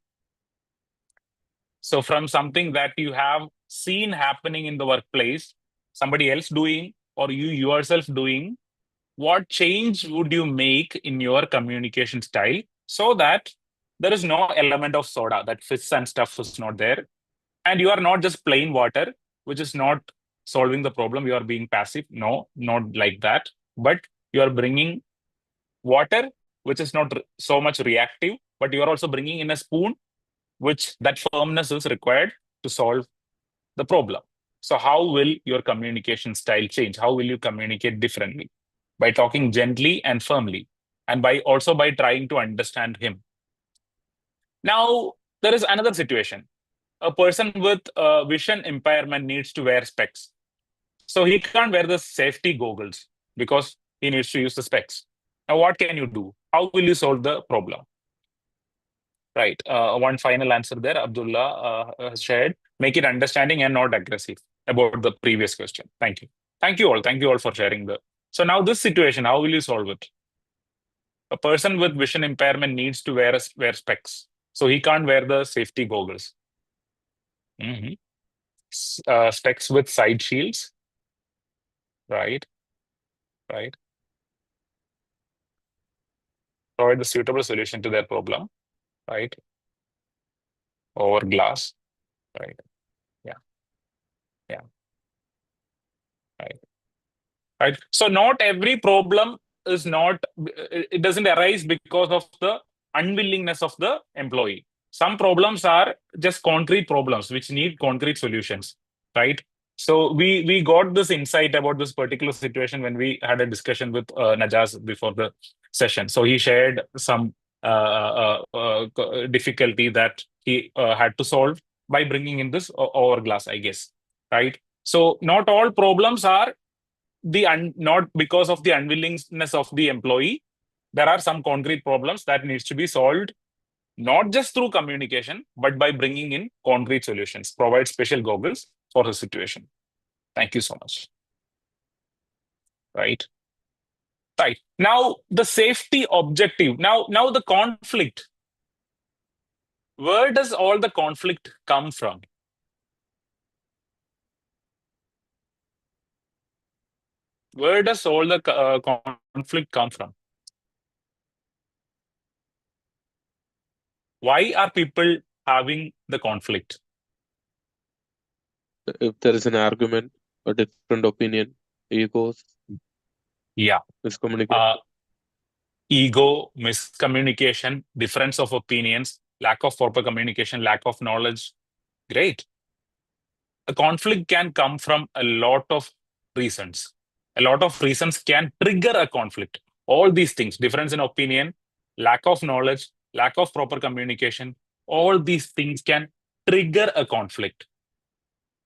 So from something that you have seen happening in the workplace, somebody else doing, or you yourself doing, what change would you make in your communication style so that there is no element of soda, that fizz and stuff is not there, and you are not just plain water, which is not solving the problem, you are being passive. No, not like that. But you are bringing water, which is not so much reactive, but you are also bringing in a spoon, which that firmness is required to solve the problem. So how will your communication style change? How will you communicate differently? By talking gently and firmly, and by trying to understand him. Now, there is another situation. A person with vision impairment needs to wear specs. So he can't wear the safety goggles because he needs to use the specs. Now, what can you do? How will you solve the problem? Right. One final answer there, Abdullah has shared. Make it understanding and not aggressive about the previous question. Thank you. Thank you all. Thank you all for sharing the. So now this situation, how will you solve it? A person with vision impairment needs to wear specs. So he can't wear the safety goggles. Specs with side shields. Right. Provide the suitable solution to their problem. Right. Over glass. Right. Yeah. Right. So not every problem is not, it doesn't arise because of the unwillingness of the employee. Some problems are just concrete problems which need concrete solutions, right? So we got this insight about this particular situation when we had a discussion with Najaz before the session. So he shared some difficulty that he had to solve by bringing in this hourglass, I guess, right? So not all problems are not because of the unwillingness of the employee. There are some concrete problems that needs to be solved, not just through communication, but by bringing in concrete solutions. Provide special goggles for the situation. Thank you so much. Right. Now the safety objective. Now the conflict. Where does all the conflict come from? Where does all the conflict come from? Why are people having the conflict? If there is an argument, a different opinion, egos, miscommunication. Ego, miscommunication, difference of opinions, lack of proper communication, lack of knowledge. Great. A conflict can come from a lot of reasons. A lot of reasons can trigger a conflict. All these things, difference in opinion, lack of knowledge, lack of proper communication, all these things can trigger a conflict.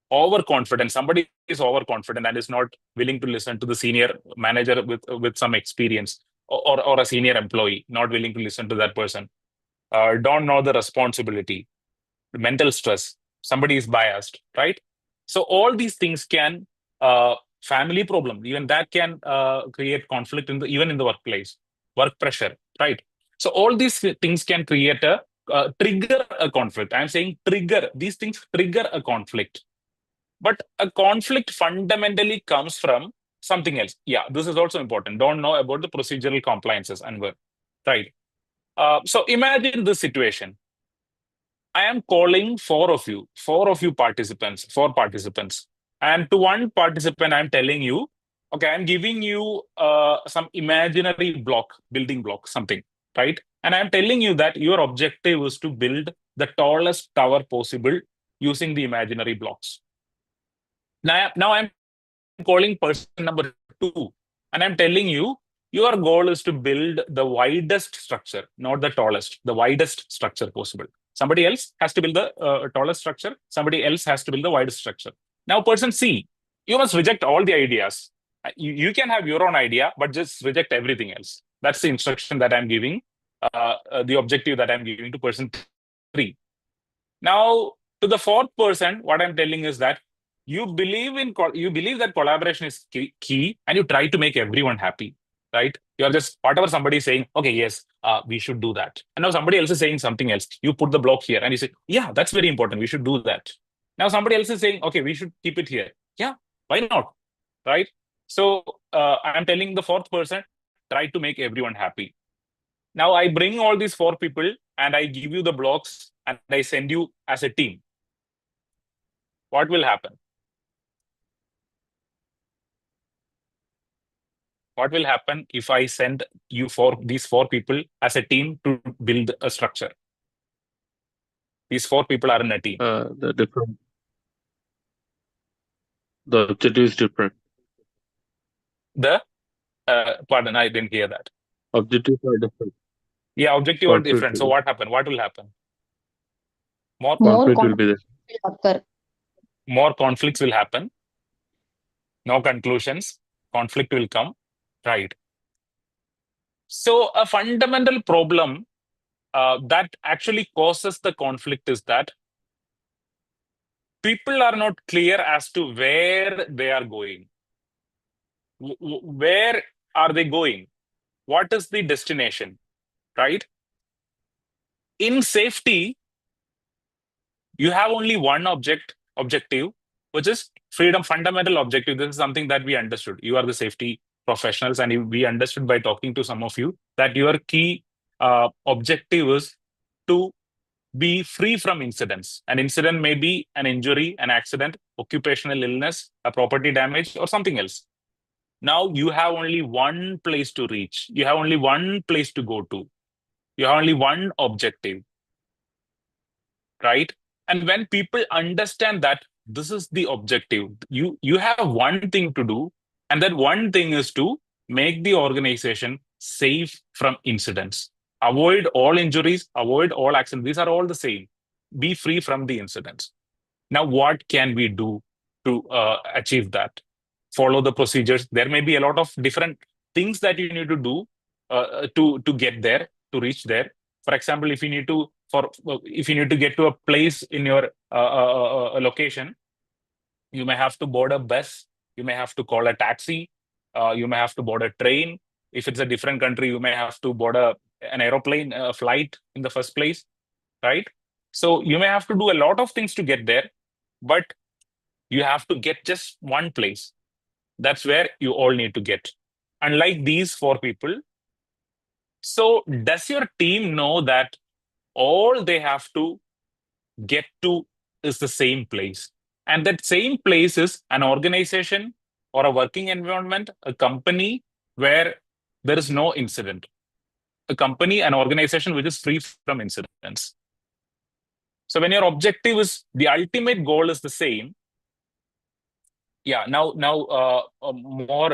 Overconfident. Somebody is overconfident and is not willing to listen to the senior manager with some experience, or a senior employee, not willing to listen to that person. Don't know the responsibility, mental stress. Somebody is biased, right? So all these things can, family problem, even that can create conflict even in the workplace, work pressure, right? So all these things can create a trigger a conflict. I'm saying trigger. These things trigger a conflict. But a conflict fundamentally comes from something else. Yeah, this is also important. Don't know about the procedural compliances, Anwar. Right. So imagine this situation. I am calling four of you participants, four participants. And to one participant, I'm telling you, okay, I'm giving you some imaginary building block, something, right? And I'm telling you that your objective is to build the tallest tower possible using the imaginary blocks. Now I'm calling person number 2, and I'm telling you, your goal is to build the widest structure, not the tallest, the widest structure possible. Somebody else has to build the tallest structure. Somebody else has to build the widest structure. Now, person C, you must reject all the ideas. You can have your own idea, but just reject everything else. That's the instruction that I'm giving, the objective that I'm giving to person 3. Now, to the fourth person, what I'm telling is that you believe that collaboration is key, and you try to make everyone happy, right? You're just whatever somebody is saying, okay, yes, we should do that. And now somebody else is saying something else. You put the block here and you say, yeah, that's very important. We should do that. Now somebody else is saying, okay, we should keep it here. Yeah, why not? Right? So I'm telling the fourth person, try to make everyone happy. Now I bring all these 4 people and I give you the blocks and I send you as a team. What will happen? What will happen if I send you these 4 people as a team to build a structure? These 4 people are in a team. The objective is different. Pardon, I didn't hear that. Objectives are different. Yeah, objective are different. So what happened? What will happen? More conflict will be there. More conflicts will happen. No conclusions. Conflict will come. Right. So a fundamental problem that actually causes the conflict is that people are not clear as to where they are going. Where are they going? What is the destination, right? In safety, you have only one objective, which is freedom, fundamental objective. This is something that we understood. You are the safety professionals, and we understood by talking to some of you that your key objective is to be free from incidents. An incident may be an injury, an accident, occupational illness, a property damage, or something else. Now you have only one place to reach. You have only one place to go to. You have only one objective, right? And when people understand that this is the objective, you have one thing to do, and that one thing is to make the organization safe from incidents. Avoid all injuries, avoid all accidents. These are all the same. Be free from the incidents. Now, what can we do to achieve that? Follow the procedures. There may be a lot of different things that you need to do to get there, to reach there. For example, if you need to get to a place in your location, you may have to board a bus. You may have to call a taxi. You may have to board a train. If it's a different country, you may have to board an aeroplane, a flight in the first place, right? So you may have to do a lot of things to get there, but you have to get just one place. That's where you all need to get. Unlike these 4 people, so does your team know that all they have to get to is the same place? And that same place is an organization or a working environment, a company where there is no incident. A company, an organization which is free from incidents. So when your objective is, the ultimate goal is the same. Yeah, now more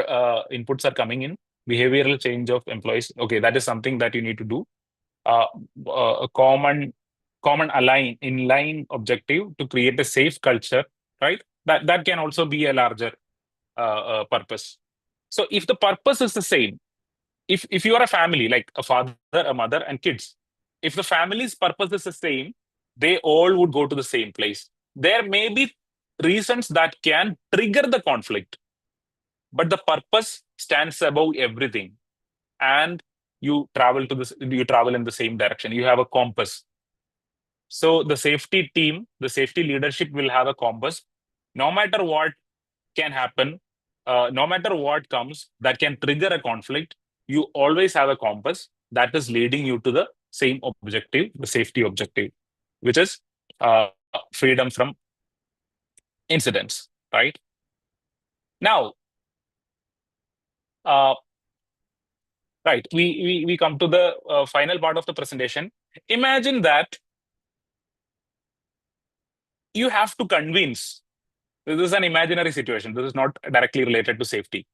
inputs are coming in. Behavioral change of employees. Okay, that is something that you need to do. A common inline objective to create a safe culture, right? That can also be a larger purpose. So if the purpose is the same, if you are a family, like a father, a mother, and kids, if the family's purpose is the same, they all would go to the same place. There may be reasons that can trigger the conflict, but the purpose stands above everything, and you travel in the same direction. You have a compass. So the safety team, the safety leadership will have a compass. No matter what can happen, no matter what comes that can trigger a conflict, you always have a compass that is leading you to the same objective, the safety objective, which is freedom from incidents, right? Now, right, we come to the final part of the presentation. Imagine that you have to convince. This is an imaginary situation. This is not directly related to safety,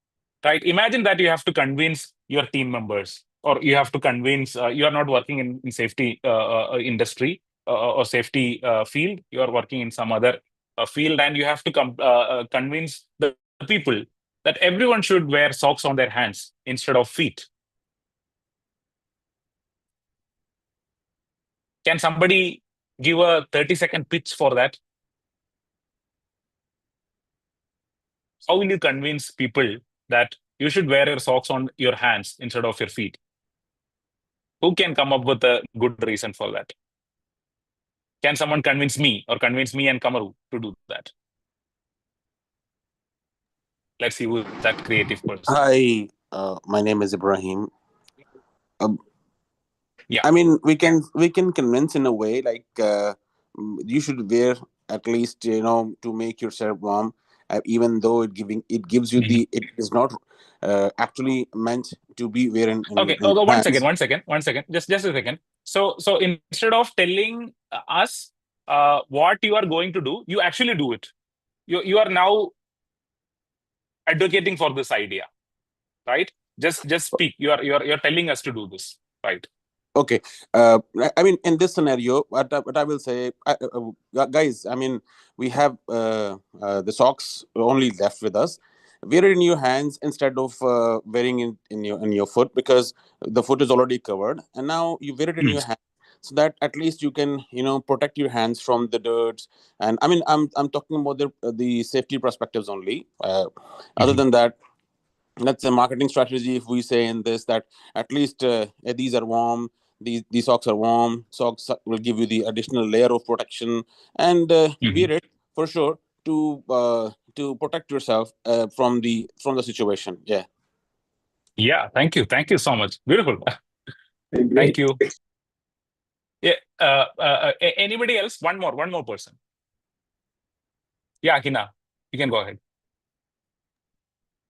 right? Imagine that you have to convince your team members, or you have to convince, you are not working in safety industry or safety field. You are working in some other field, and you have to convince the people that everyone should wear socks on their hands instead of feet. Can somebody give a 30-second pitch for that? How will you convince people that you should wear your socks on your hands instead of your feet? Who can come up with a good reason for that? Can someone convince me, or convince me and Kamaru to do that? Let's see who that creative person. Hi, my name is Ibrahim. Yeah. I mean, we can convince in a way like you should wear at least, to make yourself warm, even though it gives you Mhm. it is not actually meant to be wearing. Okay. In One hands. second. Just a second. So instead of telling us what you are going to do, you actually do it. You are now advocating for this idea, right? Just speak. You're telling us to do this, right? Okay. I mean, in this scenario, what I will say, guys, I mean, we have the socks only left with us. Wear it in your hands instead of wearing it in your foot, because the foot is already covered, and now you wear it in your hand. so that at least you can protect your hands from the dirt. And I mean, I'm talking about the safety perspectives only. Other than that, that's a marketing strategy. If we say in this that at least these are warm, these socks are warm, socks will give you the additional layer of protection, and wear it for sure to protect yourself from the situation. Yeah, thank you so much. Beautiful. Great. Thank you. Yeah. Anybody else? One more person. Yeah, Hina, you can go ahead.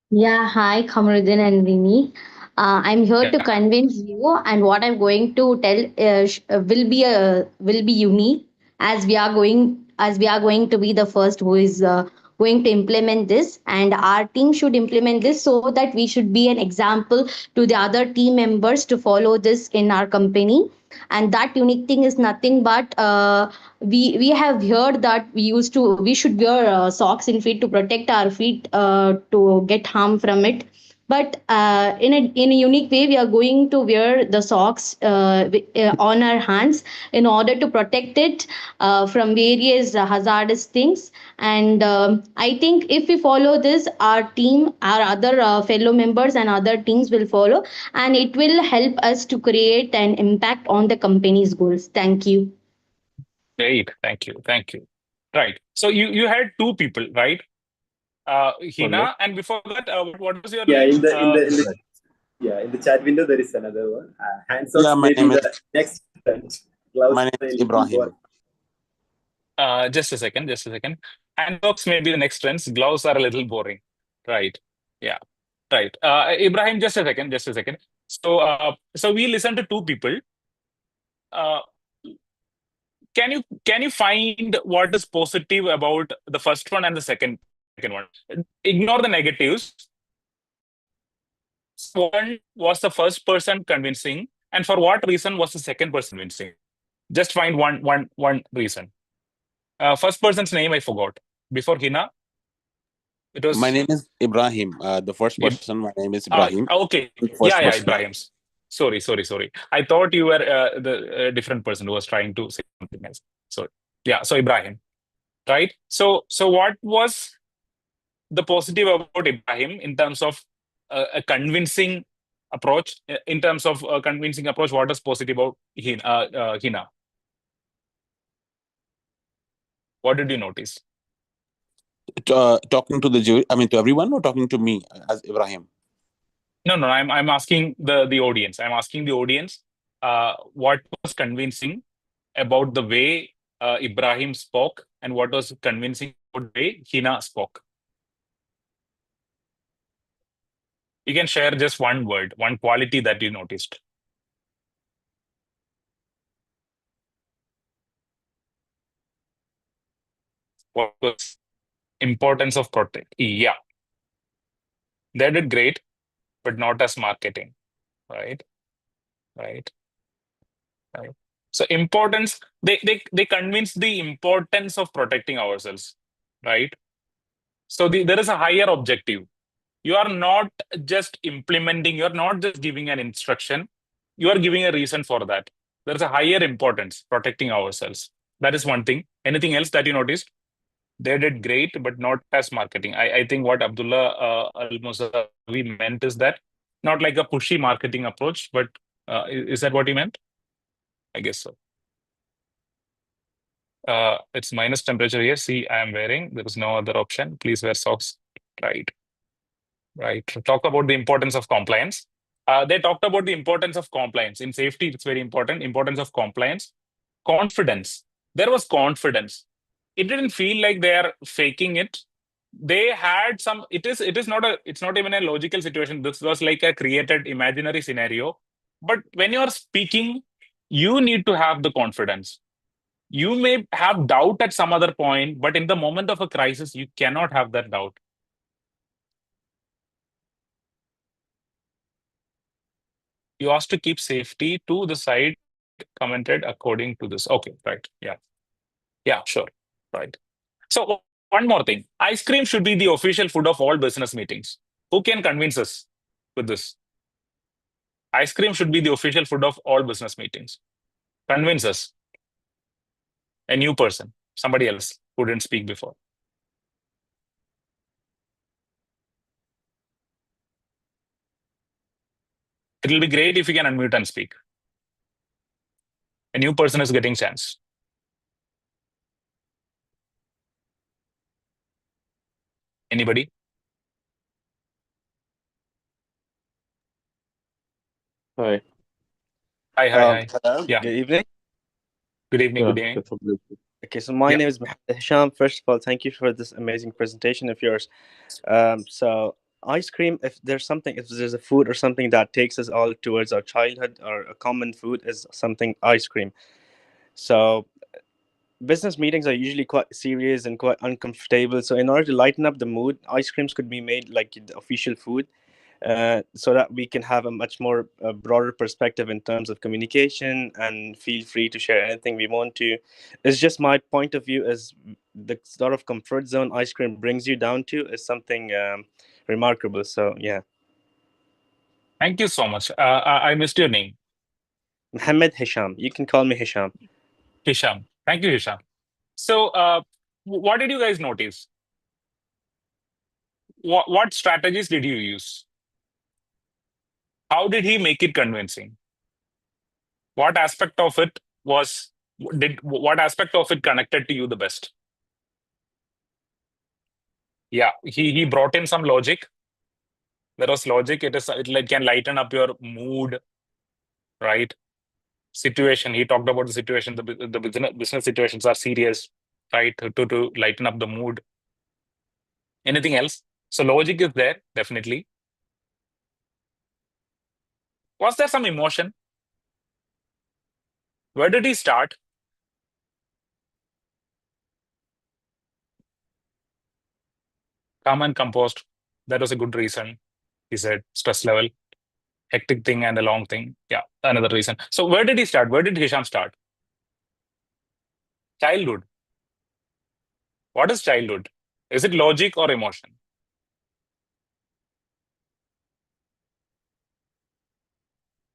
Yeah, hi, Kamaruddin and Rini. I'm here to convince you, and what I'm going to tell will be unique, as we are going to be the first who is going to implement this, and our team should implement this so that we should be an example to the other team members to follow this in our company. And that unique thing is nothing but we have heard that we should wear socks in feet to protect our feet to get harm from it. But in a unique way, we are going to wear the socks on our hands in order to protect it from various hazardous things. And I think if we follow this, our team, our other fellow members and other teams will follow, and it will help us to create an impact on the company's goals. Thank you. Great. Thank you. Right. So you had two people, right? Hina, and before that, what was your Yeah, name? in the chat window there is another one. Hand socks Yeah, my may be name the is next trend. Gloves my name may is be Ibrahim. Just a second. Hand socks may be the next trends. Gloves are a little boring. Right. Yeah. Right. Ibrahim, just a second. So we listened to two people. Uh, can you find what is positive about the first one and the second one? Ignore the negatives. One was the first person convincing, and for what reason was the second person convincing? Just find one reason. First person's name I forgot. Before Hina, it was My name is Ibrahim. The first person, my name is Ibrahim. Okay. The first Yeah, person. Ibrahim. Sorry. I thought you were the different person who was trying to say something else. So Ibrahim, right? So what was the positive about Ibrahim in terms of a convincing approach? In terms of convincing approach, what is positive about Hina? What did you notice? Talking to the jury, I mean to everyone, or talking to me as Ibrahim? No, I'm asking the audience. I'm asking the audience what was convincing about the way Ibrahim spoke and what was convincing about the way Hina spoke. You can share just one word, one quality that you noticed. What was importance of protect? Yeah, they did great, but not as marketing, right? So importance, they convince the importance of protecting ourselves, right? So there is a higher objective. You are not just implementing, you're not just giving an instruction, you are giving a reason for that. There's a higher importance, protecting ourselves. That is one thing. Anything else that you noticed? They did great, but not as marketing. I think what Abdullah Al-Musawi meant is that not like a pushy marketing approach, but is that what he meant? I guess so. It's minus temperature here. See, I am wearing. There is no other option. Please wear socks. Right. Talk about the importance of compliance. They talked about the importance of compliance. In safety, it's very important. Importance of compliance. Confidence. There was confidence. It didn't feel like they are faking it. They had some. It's not even a logical situation. This was like a created imaginary scenario. But when you are speaking, you need to have the confidence. You may have doubt at some other point, but in the moment of a crisis, you cannot have that doubt. You asked to keep safety to the side, commented according to this. Okay, right. Yeah, sure. Right. So one more thing. Ice cream should be the official food of all business meetings. Who can convince us with this? Ice cream should be the official food of all business meetings. Convince us. A new person, somebody else who didn't speak before. It'll be great if you can unmute and speak. A new person is getting chance. Anybody? Hi. Hi. Hello. Yeah. Good evening. Good evening. Yeah, Good evening. definitely. Okay, so my name is Mohammed Hisham. First of all, thank you for this amazing presentation of yours. So ice cream, if there's a food or something that takes us all towards our childhood, or a common food is something ice cream. So business meetings are usually quite serious and quite uncomfortable. So in order to lighten up the mood, ice creams could be made like the official food, so that we can have a much more broader perspective in terms of communication, and feel free to share anything we want to. It's just my point of view, as the sort of comfort zone ice cream brings you down to is something remarkable. So yeah. Thank you so much. I missed your name. Mohammed Hisham. You can call me Hisham. Hisham. Thank you, Hisham. So what did you guys notice? What strategies did you use? How did he make it convincing? What aspect of it what aspect of it connected to you the best? Yeah, he brought in some logic. There was logic. It can lighten up your mood, right? Situation. He talked about the situation. The business situations are serious, right? To lighten up the mood. Anything else? So logic is there, definitely. Was there some emotion? Where did he start? Calm and composed. That was a good reason. He said stress level, hectic thing and a long thing. Yeah, another reason. So where did he start? Where did Hisham start? Childhood. What is childhood? Is it logic or emotion?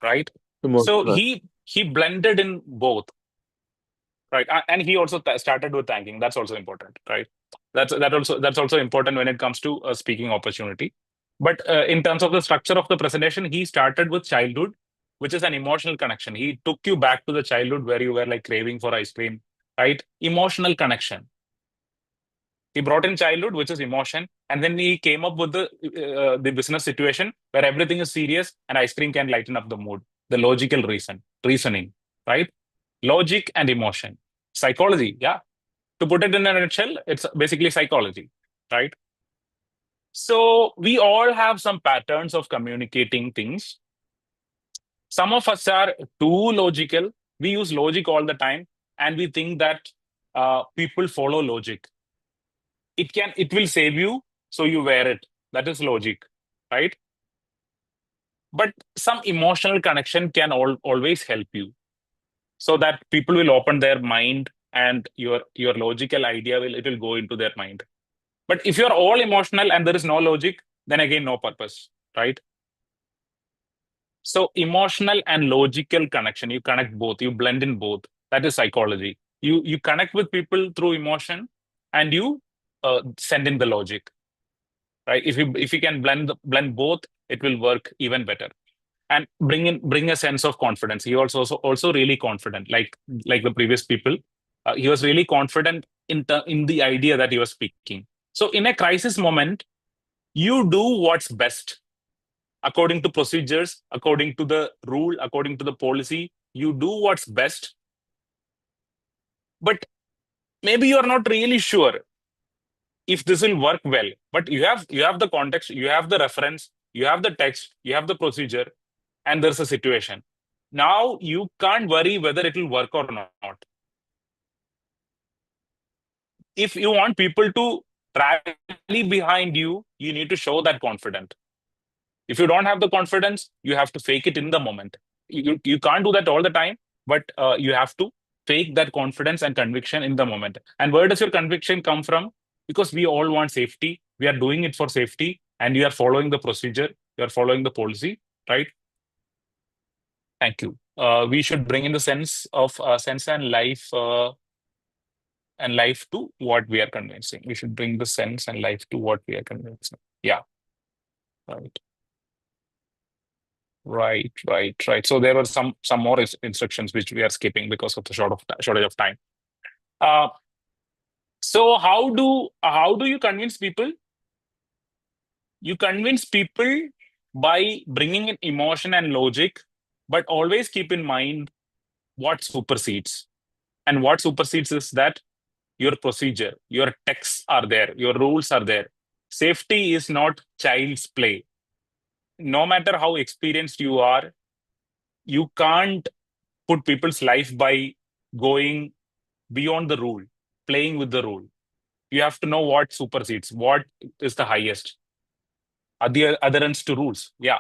Right? So he blended in both. Right. And he also started with thanking. That's also important, right? That's also important when it comes to a speaking opportunity. But in terms of the structure of the presentation, he started with childhood, which is an emotional connection. He took you back to the childhood where you were like craving for ice cream, right? Emotional connection. He brought in childhood, which is emotion, and then he came up with the business situation where everything is serious and ice cream can lighten up the mood. The logical reasoning, right? Logic and emotion, psychology. Yeah, to put it in a nutshell, it's basically psychology, right? So we all have some patterns of communicating things. Some of us are too logical. We use logic all the time, and we think that people follow logic. It will save you, so you wear it. That is logic, right? But some emotional connection can always help you, so that people will open their mind, and your logical idea will go into their mind. But if you're all emotional and there is no logic, then again no purpose, right? So emotional and logical connection, you connect both, you blend in both. That is psychology. You connect with people through emotion, and you send in the logic, right? If you can blend both, it will work even better, and bring a sense of confidence. He also really confident, like the previous people. He was really confident in the idea that he was speaking. So in a crisis moment, you do what's best according to procedures, according to the rule, according to the policy. You do what's best, but maybe you're not really sure if this will work well. But you have the context, you have the reference, you have the text, you have the procedure, and there's a situation. Now you can't worry whether it will work or not. If you want people to rally behind you, you need to show that confidence. If you don't have the confidence, you have to fake it in the moment. You can't do that all the time, but you have to fake that confidence and conviction in the moment. And where does your conviction come from? Because we all want safety. We are doing it for safety, and you are following the procedure. You are following the policy, right? Thank you. we should bring in the sense and life to what we are convincing. We should bring the sense and life to what we are convincing. Yeah. Right. So there were some more instructions which we are skipping because of the shortage of time. So how do you convince people? You convince people by bringing in emotion and logic, but always keep in mind what supersedes. And what supersedes is that your procedure, your texts are there, your rules are there. Safety is not child's play. No matter how experienced you are, you can't put people's life by going beyond the rule, playing with the rule. You have to know what supersedes, what is the highest. Adherence to rules. Yeah.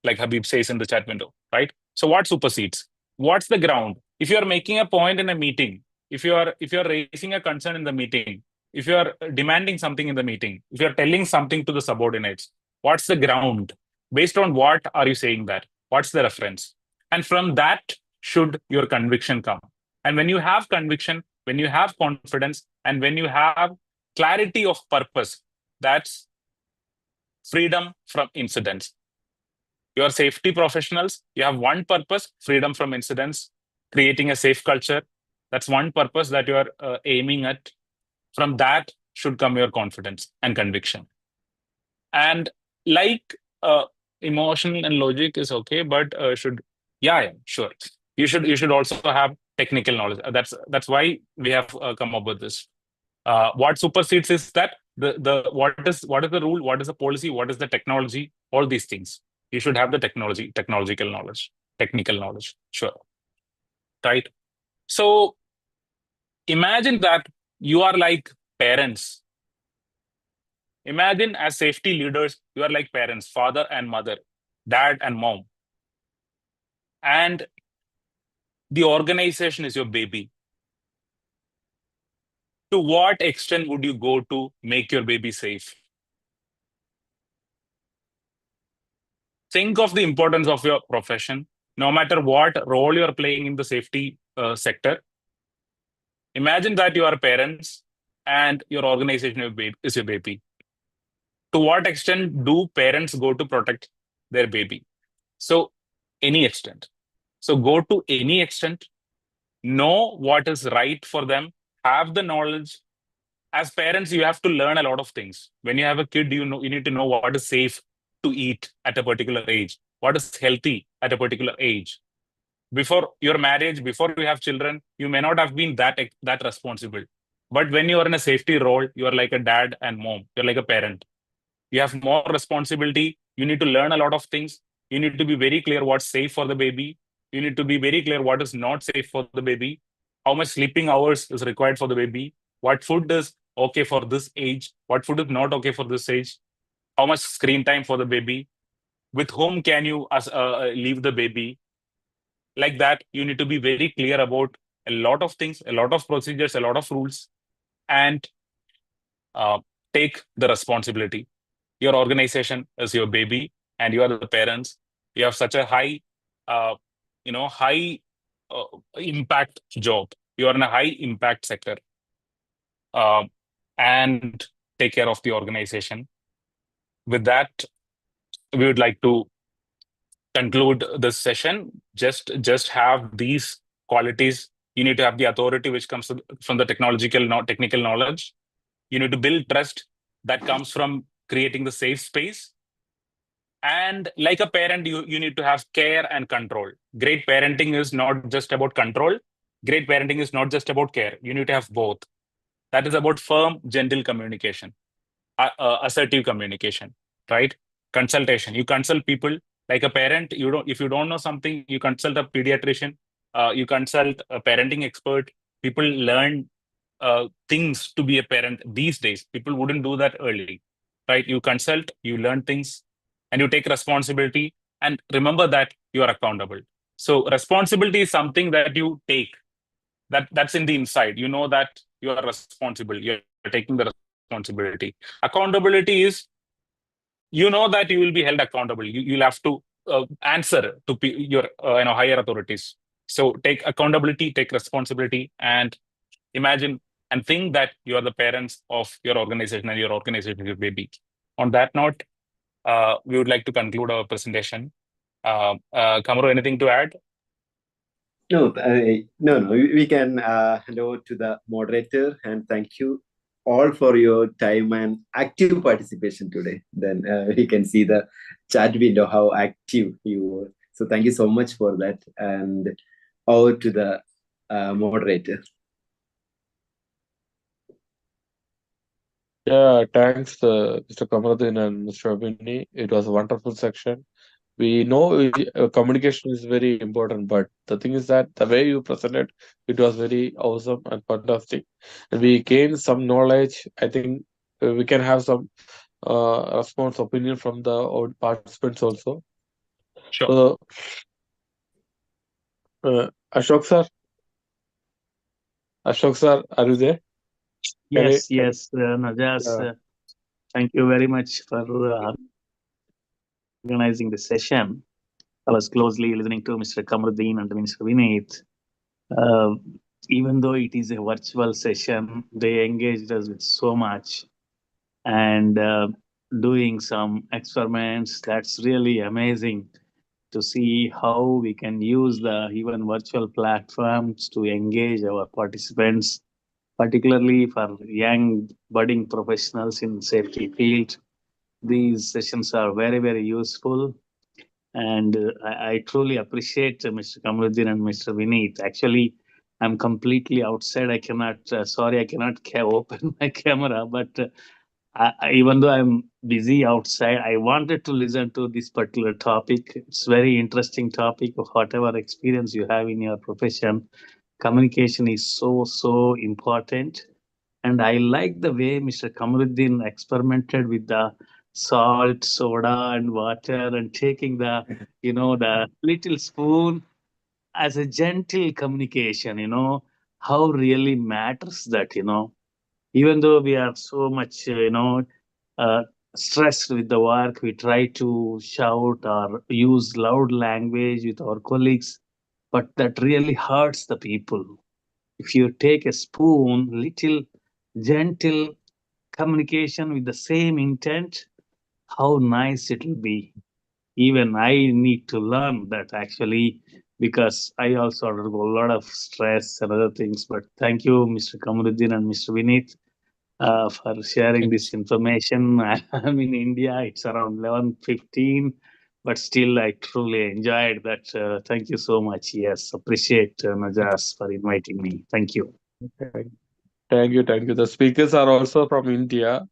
Like Habib says in the chat window, right? So what supersedes? What's the ground? If you're making a point in a meeting, if you're raising a concern in the meeting, if you're demanding something in the meeting, if you're telling something to the subordinates, what's the ground? Based on what are you saying that? What's the reference? And from that should your conviction come. And when you have conviction, when you have confidence, and when you have clarity of purpose, that's freedom from incidents. You are safety professionals. You have one purpose, freedom from incidents, creating a safe culture. That's one purpose that you are aiming at. From that should come your confidence and conviction. And like emotion and logic is okay, but sure. You should also have technical knowledge. That's why we have come up with this. What supersedes is that what is the rule, what is the policy, what is the technology, all these things. You should have the technical knowledge. Sure. Right. So imagine that you are like parents. Imagine as safety leaders, you are like parents, father and mother, dad and mom. And the organization is your baby. To what extent would you go to make your baby safe? Think of the importance of your profession, no matter what role you're playing in the safety sector. Imagine that you are parents and your organization is your baby. To what extent do parents go to protect their baby? So, any extent. So, go to any extent, know what is right for them, have the knowledge. As parents, you have to learn a lot of things. When you have a kid, you need to know what is safe to eat at a particular age, what is healthy at a particular age. Before your marriage, before you have children, you may not have been that responsible. But when you are in a safety role, you are like a dad and mom. You're like a parent. You have more responsibility. You need to learn a lot of things. You need to be very clear what's safe for the baby. You need to be very clear what is not safe for the baby. How much sleeping hours is required for the baby. What food is okay for this age. What food is not okay for this age. How much screen time for the baby. With whom can you leave the baby. Like that, you need to be very clear about a lot of things, a lot of procedures, a lot of rules, and take the responsibility. Your organization is your baby, and you are the parents. You have such a high impact job. You are in a high impact sector, and take care of the organization. With that, we would like to conclude this session. Just have these qualities. You need to have the authority which comes from the technical knowledge. You need to build trust that comes from creating the safe space. And like a parent, you need to have care and control. Great parenting is not just about control. Great parenting is not just about care. You need to have both. That is about firm, gentle communication, assertive communication, right? Consultation. You consult people. Like a parent, if you don't know something, you consult a pediatrician. You consult a parenting expert. People learn things to be a parent these days. People wouldn't do that early, right? You consult, you learn things, and you take responsibility. And remember that you are accountable. So responsibility is something that you take. That's in the inside. You know that you are responsible. You're taking the responsibility. Accountability is, you know that you will be held accountable. You'll have to answer to your higher authorities. So take accountability, take responsibility, and imagine and think that you are the parents of your organization and your organization is your baby. On that note, we would like to conclude our presentation. Kamaru, anything to add? No, no. We can hand over to the moderator, and thank you all for your time and active participation today. Then we can see the chat window how active you were. So thank you so much for that, and over to the moderator. Yeah, thanks, Mr. Kamaruddin and Mr. Abhinay. It was a wonderful section. We know communication is very important, but the thing is that the way you presented, it was very awesome and fantastic. And we gained some knowledge. I think we can have some response opinion from the old participants also. Sure. So, Ashok sir, are you there? Yes, Najas. Thank you very much for organizing the session. I was closely listening to Mr. Kamaruddin and Mr. Vinit. Even though it is a virtual session, they engaged us with so much and doing some experiments. That's really amazing to see how we can use the even virtual platforms to engage our participants, particularly for young budding professionals in safety field. These sessions are very, very useful. And I truly appreciate Mr. Kamaruddin and Mr. Vinit. Actually, I'm completely outside. I cannot, sorry, I cannot open my camera, but even though I'm busy outside, I wanted to listen to this particular topic. It's very interesting topic of whatever experience you have in your profession. Communication is so important. And I like the way Mr. Kamaruddin experimented with the salt, soda, and water, and taking the, the little spoon as a gentle communication, how really matters that, even though we are so much, uh, stressed with the work, we try to shout or use loud language with our colleagues, but that really hurts the people. If you take a spoon, little gentle communication with the same intent, how nice it will be. Even I need to learn that actually, because I also undergo a lot of stress and other things. But thank you, Mr. Kamaruddin and Mr. Vinit, for sharing this information. I'm in India. It's around 11:15, but still, I truly enjoyed that. Thank you so much. Yes, appreciate Najas for inviting me. Thank you. Thank you. The speakers are also from India.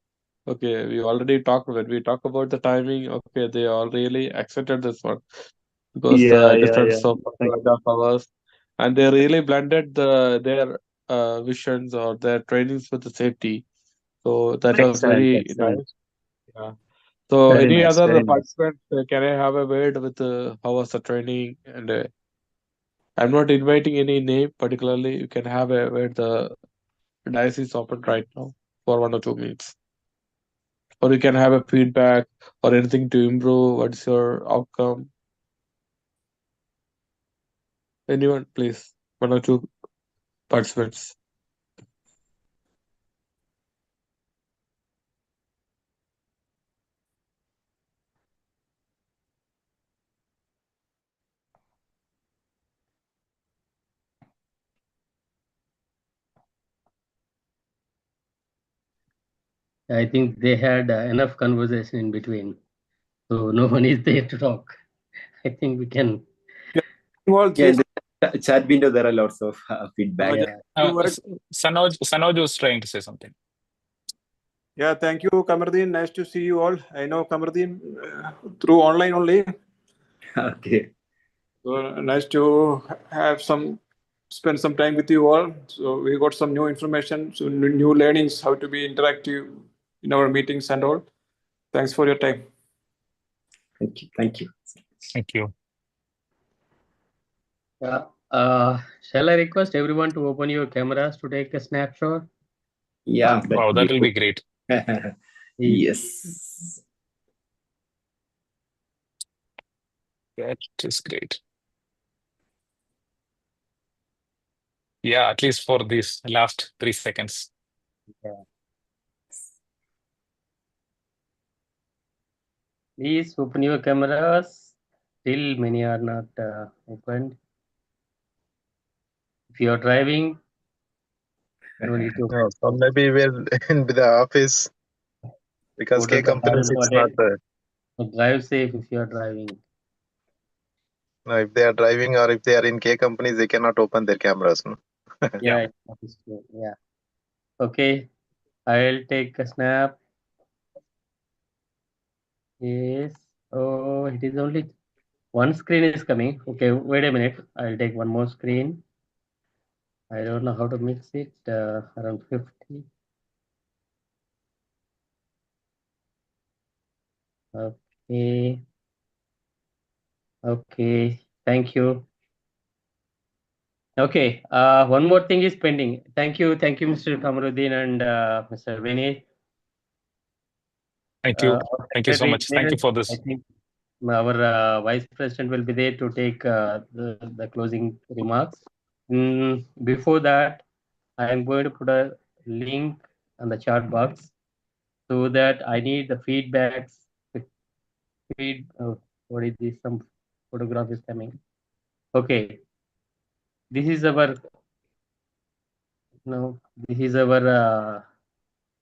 Okay, we already talked when we talk about the timing. Okay, they all really accepted this one because the difference of hours, and they really blended their visions or their trainings with the safety. So that was very nice. Yeah. So Very any nice, other very nice. participants, can I have a word with how was the training? And I'm not inviting any name particularly. You can have a word. The dice is open right now for 1 or 2 minutes. Or you can have a feedback or anything to improve. What's your outcome? Anyone, please. 1 or 2 participants. I think they had enough conversation in between, so no one is there to talk. I think we can. Yeah, in the chat window there are lots of feedback. Sanoj was trying to say something. Yeah, thank you, Kamaruddin. Nice to see you all. I know Kamaruddin through online only. Okay. So nice to spend some time with you all. So we got some new information, so new learnings, how to be interactive in our meetings and all. Thanks for your time. Thank you. Thank you. Thank you. Shall I request everyone to open your cameras to take a snapshot? Yeah. Wow, that will be great. Yes. That is great. Yeah, at least for these last 3 seconds. Yeah. Please open your cameras. Still many are not opened. If you are driving, no need to. No, so maybe we're in the office because Go to K the companies it's not. drive safe if you are driving. No, if they are driving or if they are in K companies, they cannot open their cameras. No? Yeah, that is true. Yeah. Okay, I'll take a snap. Yes. Oh, it is only one screen is coming. Okay, wait a minute. I'll take one more screen. I don't know how to mix it. Around 50. Okay. Okay. Thank you. Okay. One more thing is pending. Thank you. Thank you, Mr. Kamaruddin and Mr. Vinay. Thank you. Our Thank you so secretary is much. Thank there. you for I this. think our vice president will be there to take the closing remarks. Before that, I am going to put a link on the chat box so that I need the feedbacks. What is this? Some photograph is coming. Okay. This is our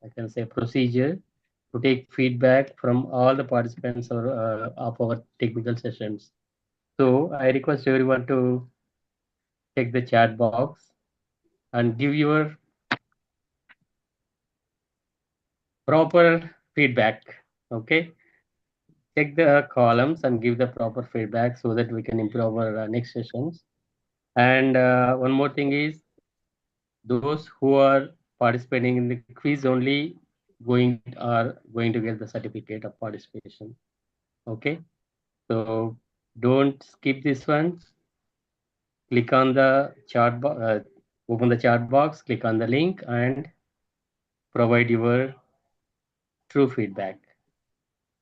I can say procedure to take feedback from all the participants or of our technical sessions. So I request everyone to check the chat box and give your proper feedback. Okay, check the columns and give the proper feedback so that we can improve our next sessions. And one more thing is, those who are participating in the quiz only are going to get the certificate of participation. Okay, so don't skip this one. Click on the chat box, open the chat box, click on the link and provide your true feedback,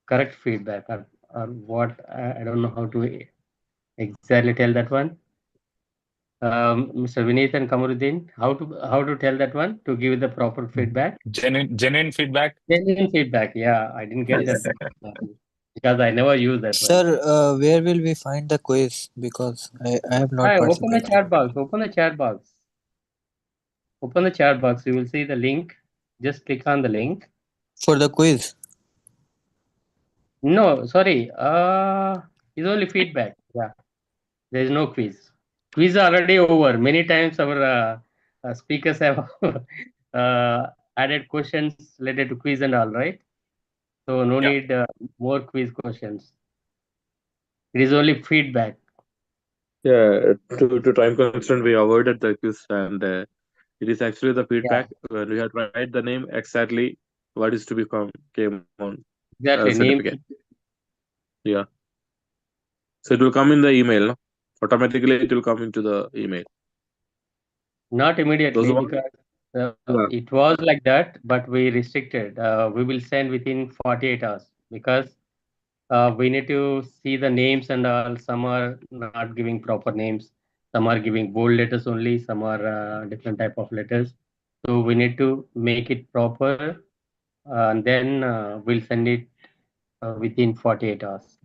correct feedback, or what, I don't know how to exactly tell that one. Mr. Vineet and Kamaruddin, how to tell that one to give the proper feedback? Genuine feedback. Genuine feedback. Yeah, I didn't get that because I never use that one. Sir, where will we find the quiz? Because I have not Open the participated. chat box. Open the chat box. Open the chat box. You will see the link. Just click on the link. For the quiz? No, sorry. It's only feedback. Yeah. There is no quiz. Quiz already over. Many times our speakers have added questions related to quiz and all, right? So no need more quiz questions. It is only feedback. Yeah, to time constraint, we avoided the quiz, and it is actually the feedback when we have to write the name exactly what is to become came on Exactly. Name. certificate. Yeah. So it will come in the email, no? Automatically it will come into the email. Not immediately Those because Yeah. it was like that, but we restricted. We will send within 48 hours because we need to see the names and all. Some are not giving proper names. Some are giving bold letters only. Some are different type of letters. So we need to make it proper, and then we'll send it within 48 hours.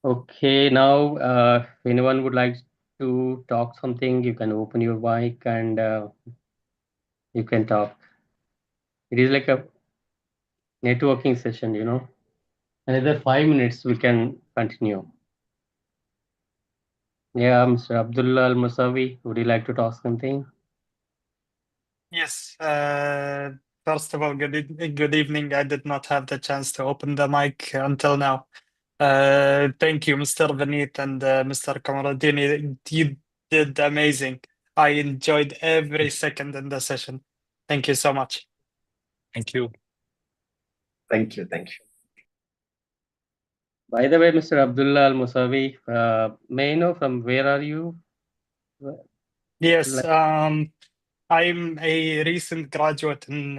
Okay, now if anyone would like to talk something, you can open your mic and you can talk. It is like a networking session, Another 5 minutes we can continue. Yeah, Mr. Abdullah Al Musawi, would you like to talk something? Yes. First of all, good evening. I did not have the chance to open the mic until now. Thank you, Mr. Vineet and Mr. Kamaruddin. You did amazing. I enjoyed every second in the session. Thank you so much. Thank you. Thank you. Thank you. By the way, Mr. Abdullah Al Musawi, may I know from where are you? Yes, I'm a recent graduate in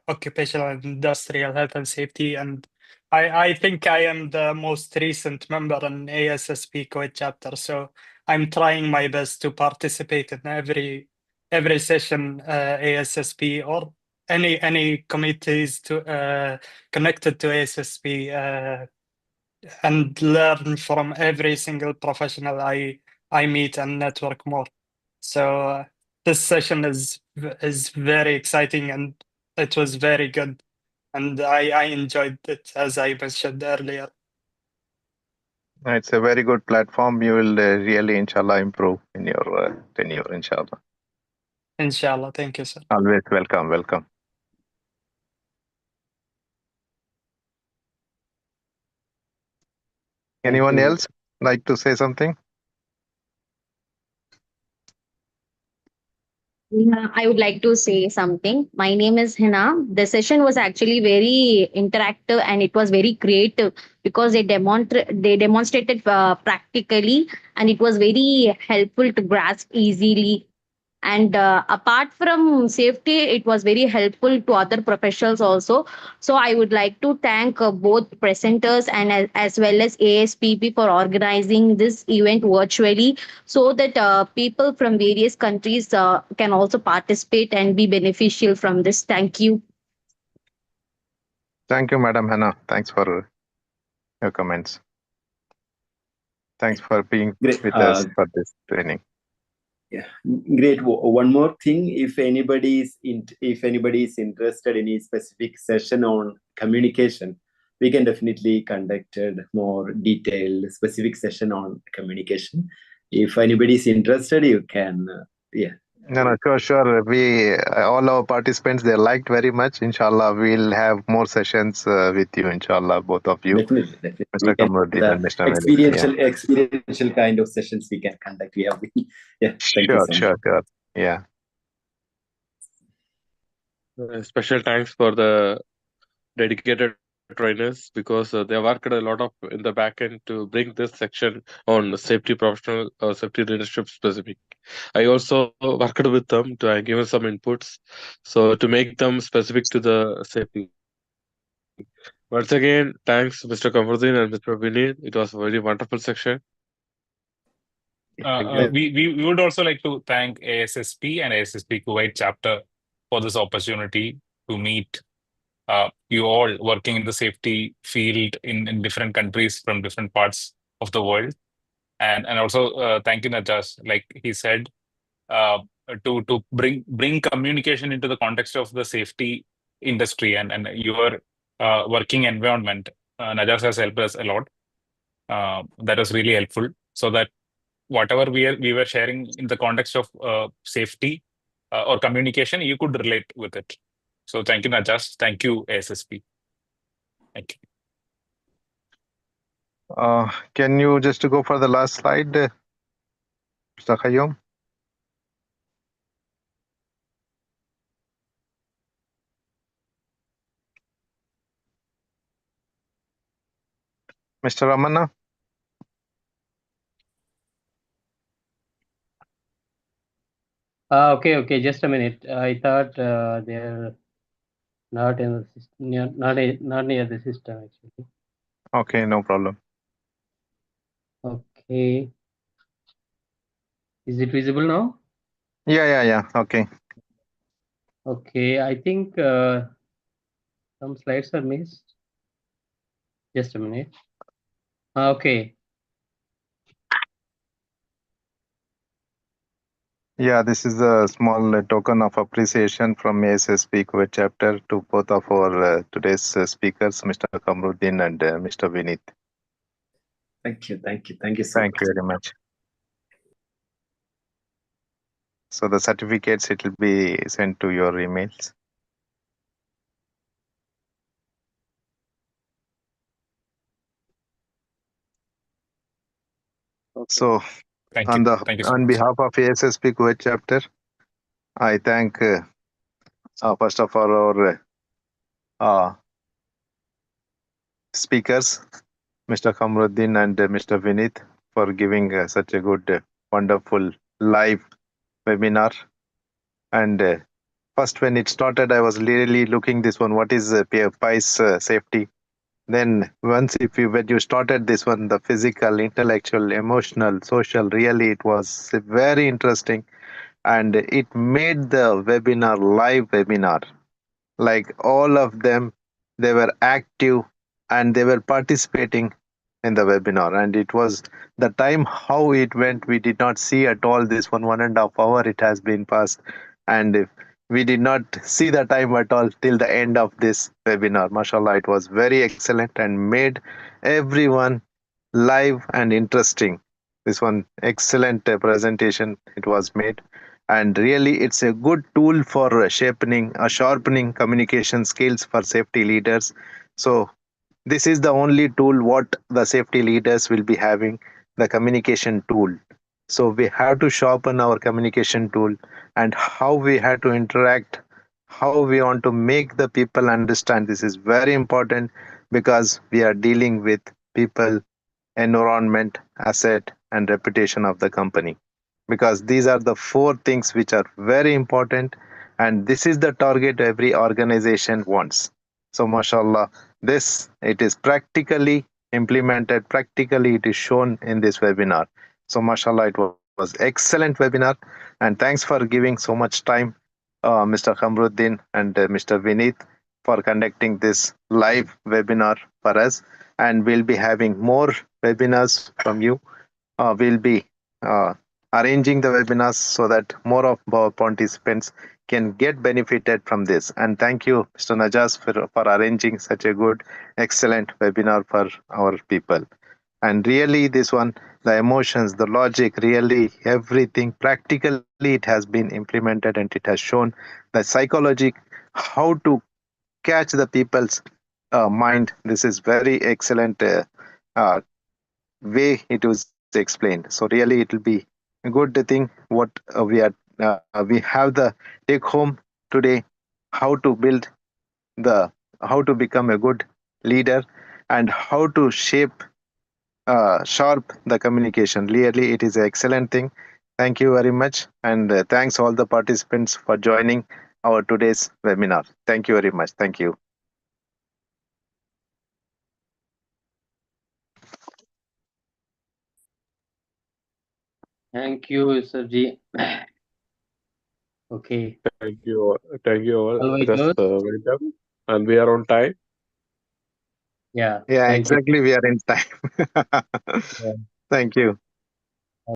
occupational and industrial health and safety, and I think I am the most recent member in ASSP Kuwait chapter. So I'm trying my best to participate in every session ASSP or any committees to connected to ASSP and learn from every single professional I meet and network more. So this session is very exciting and it was very good, and I enjoyed it as I mentioned earlier. It's a very good platform. You will really, inshallah, improve in your tenure, inshallah. Inshallah. Thank you, sir. Always welcome. Anyone you. else like to say something? Yeah, I would like to say something. My name is Hina. The session was actually very interactive and it was very creative because they demonstrated practically, and it was very helpful to grasp easily. And apart from safety, it was very helpful to other professionals also. So I would like to thank both presenters and as well as ASPP for organizing this event virtually, so that people from various countries can also participate and be beneficial from this. Thank you. Thank you, Madam Hannah. Thanks for your comments. Thanks for being Great. with us for this training. Yeah, great. One more thing, if anybody is interested in any specific session on communication, we can definitely conduct a more detailed specific session on communication. If anybody is interested, you can No, sure. We all our participants, they liked very much. Inshallah, we'll have more sessions with you. Inshallah, both of you, definitely. Mr. We can Kamaruddin the and Mr. Malik. experiential kind of sessions we can conduct. Thank you so much. Sure. Yeah. Special thanks for the dedicated trainers because they worked a lot of in the back end to bring this section on safety professional safety leadership specific. I also worked with them to give some inputs so to make them specific to the safety. Once again, thanks Mr. Kamaruddin and Mr. Vinay. It was a very wonderful section. Thank you. We would also like to thank ASSP and ASSP Kuwait chapter for this opportunity to meet you all working in the safety field in different countries from different parts of the world. And also thank you, Najas. Like he said, to bring communication into the context of the safety industry and your working environment. Najas has helped us a lot. That was really helpful. So that whatever we were sharing in the context of safety or communication, you could relate with it. So thank you, Najas. Thank you, ASSP. Thank you. Can you just go for the last slide, Mr. Khayyum? Mr. Ramana? Okay. Just a minute. I thought they're not in the system, not near the system actually. Okay, no problem. Okay. Is it visible now? Yeah. Okay. Okay. I think some slides are missed. Just a minute. Okay. Yeah, this is a small token of appreciation from ASSP Kuwait chapter to both of our today's speakers, Mr. Kamaruddin and Mr. Vinit. Thank you so Thank much. you very much. So the certificates, it will be sent to your emails. So Thank you. Thank you so on much. behalf of ASSP Kuwait chapter, I thank first of all our speakers, Mr. Kamaruddin and Mr. Vinit, for giving such a good, wonderful live webinar. And first, when it started, I was really looking this one. What is PI's safety? Then once if you when you started this one, the physical, intellectual, emotional, social, really it was very interesting, and it made the webinar live webinar. Like all of them, they were active and they were participating in the webinar. And it was the time how it went, we did not see at all. This 1.5 hour it has been passed, and if we did not see the time at all till the end of this webinar. Mashallah, it was very excellent and made everyone live and interesting. This one excellent presentation it was made, and really it's a good tool for sharpening communication skills for safety leaders. So this is the only tool what the safety leaders will be having, the communication tool. So we have to sharpen our communication tool and how we have to interact, how we want to make the people understand. This is very important because we are dealing with people, environment, asset, and reputation of the company. Because these are the four things which are very important, and this is the target every organization wants. So, mashallah, this it is practically implemented, practically it is shown in this webinar. So, mashallah, it was excellent webinar, and thanks for giving so much time, Mr. Kamruddin and Mr. Vineet, for conducting this live webinar for us. And we'll be having more webinars from you. We'll be uh, arranging the webinars so that more of our participants can get benefited from this. And thank you, Mr. Najas, for arranging such a good, excellent webinar for our people. And really, this one, the emotions, the logic, really everything, practically it has been implemented and it has shown the psychology, how to catch the people's mind. This is very excellent uh, way it was explained. So really, it will be a good thing. What we have the take home today, how to build the how to become a good leader and how to shape sharp the communication. Really, it is an excellent thing. Thank you very much, and thanks all the participants for joining our today's webinar. Thank you very much. Thank you. Thank you, Yusuf Ji. Okay. Thank you. Thank you all. All Just yours. welcome. And we are on time. Yeah. Yeah, Thank you. exactly. We are in time. Yeah. Thank you.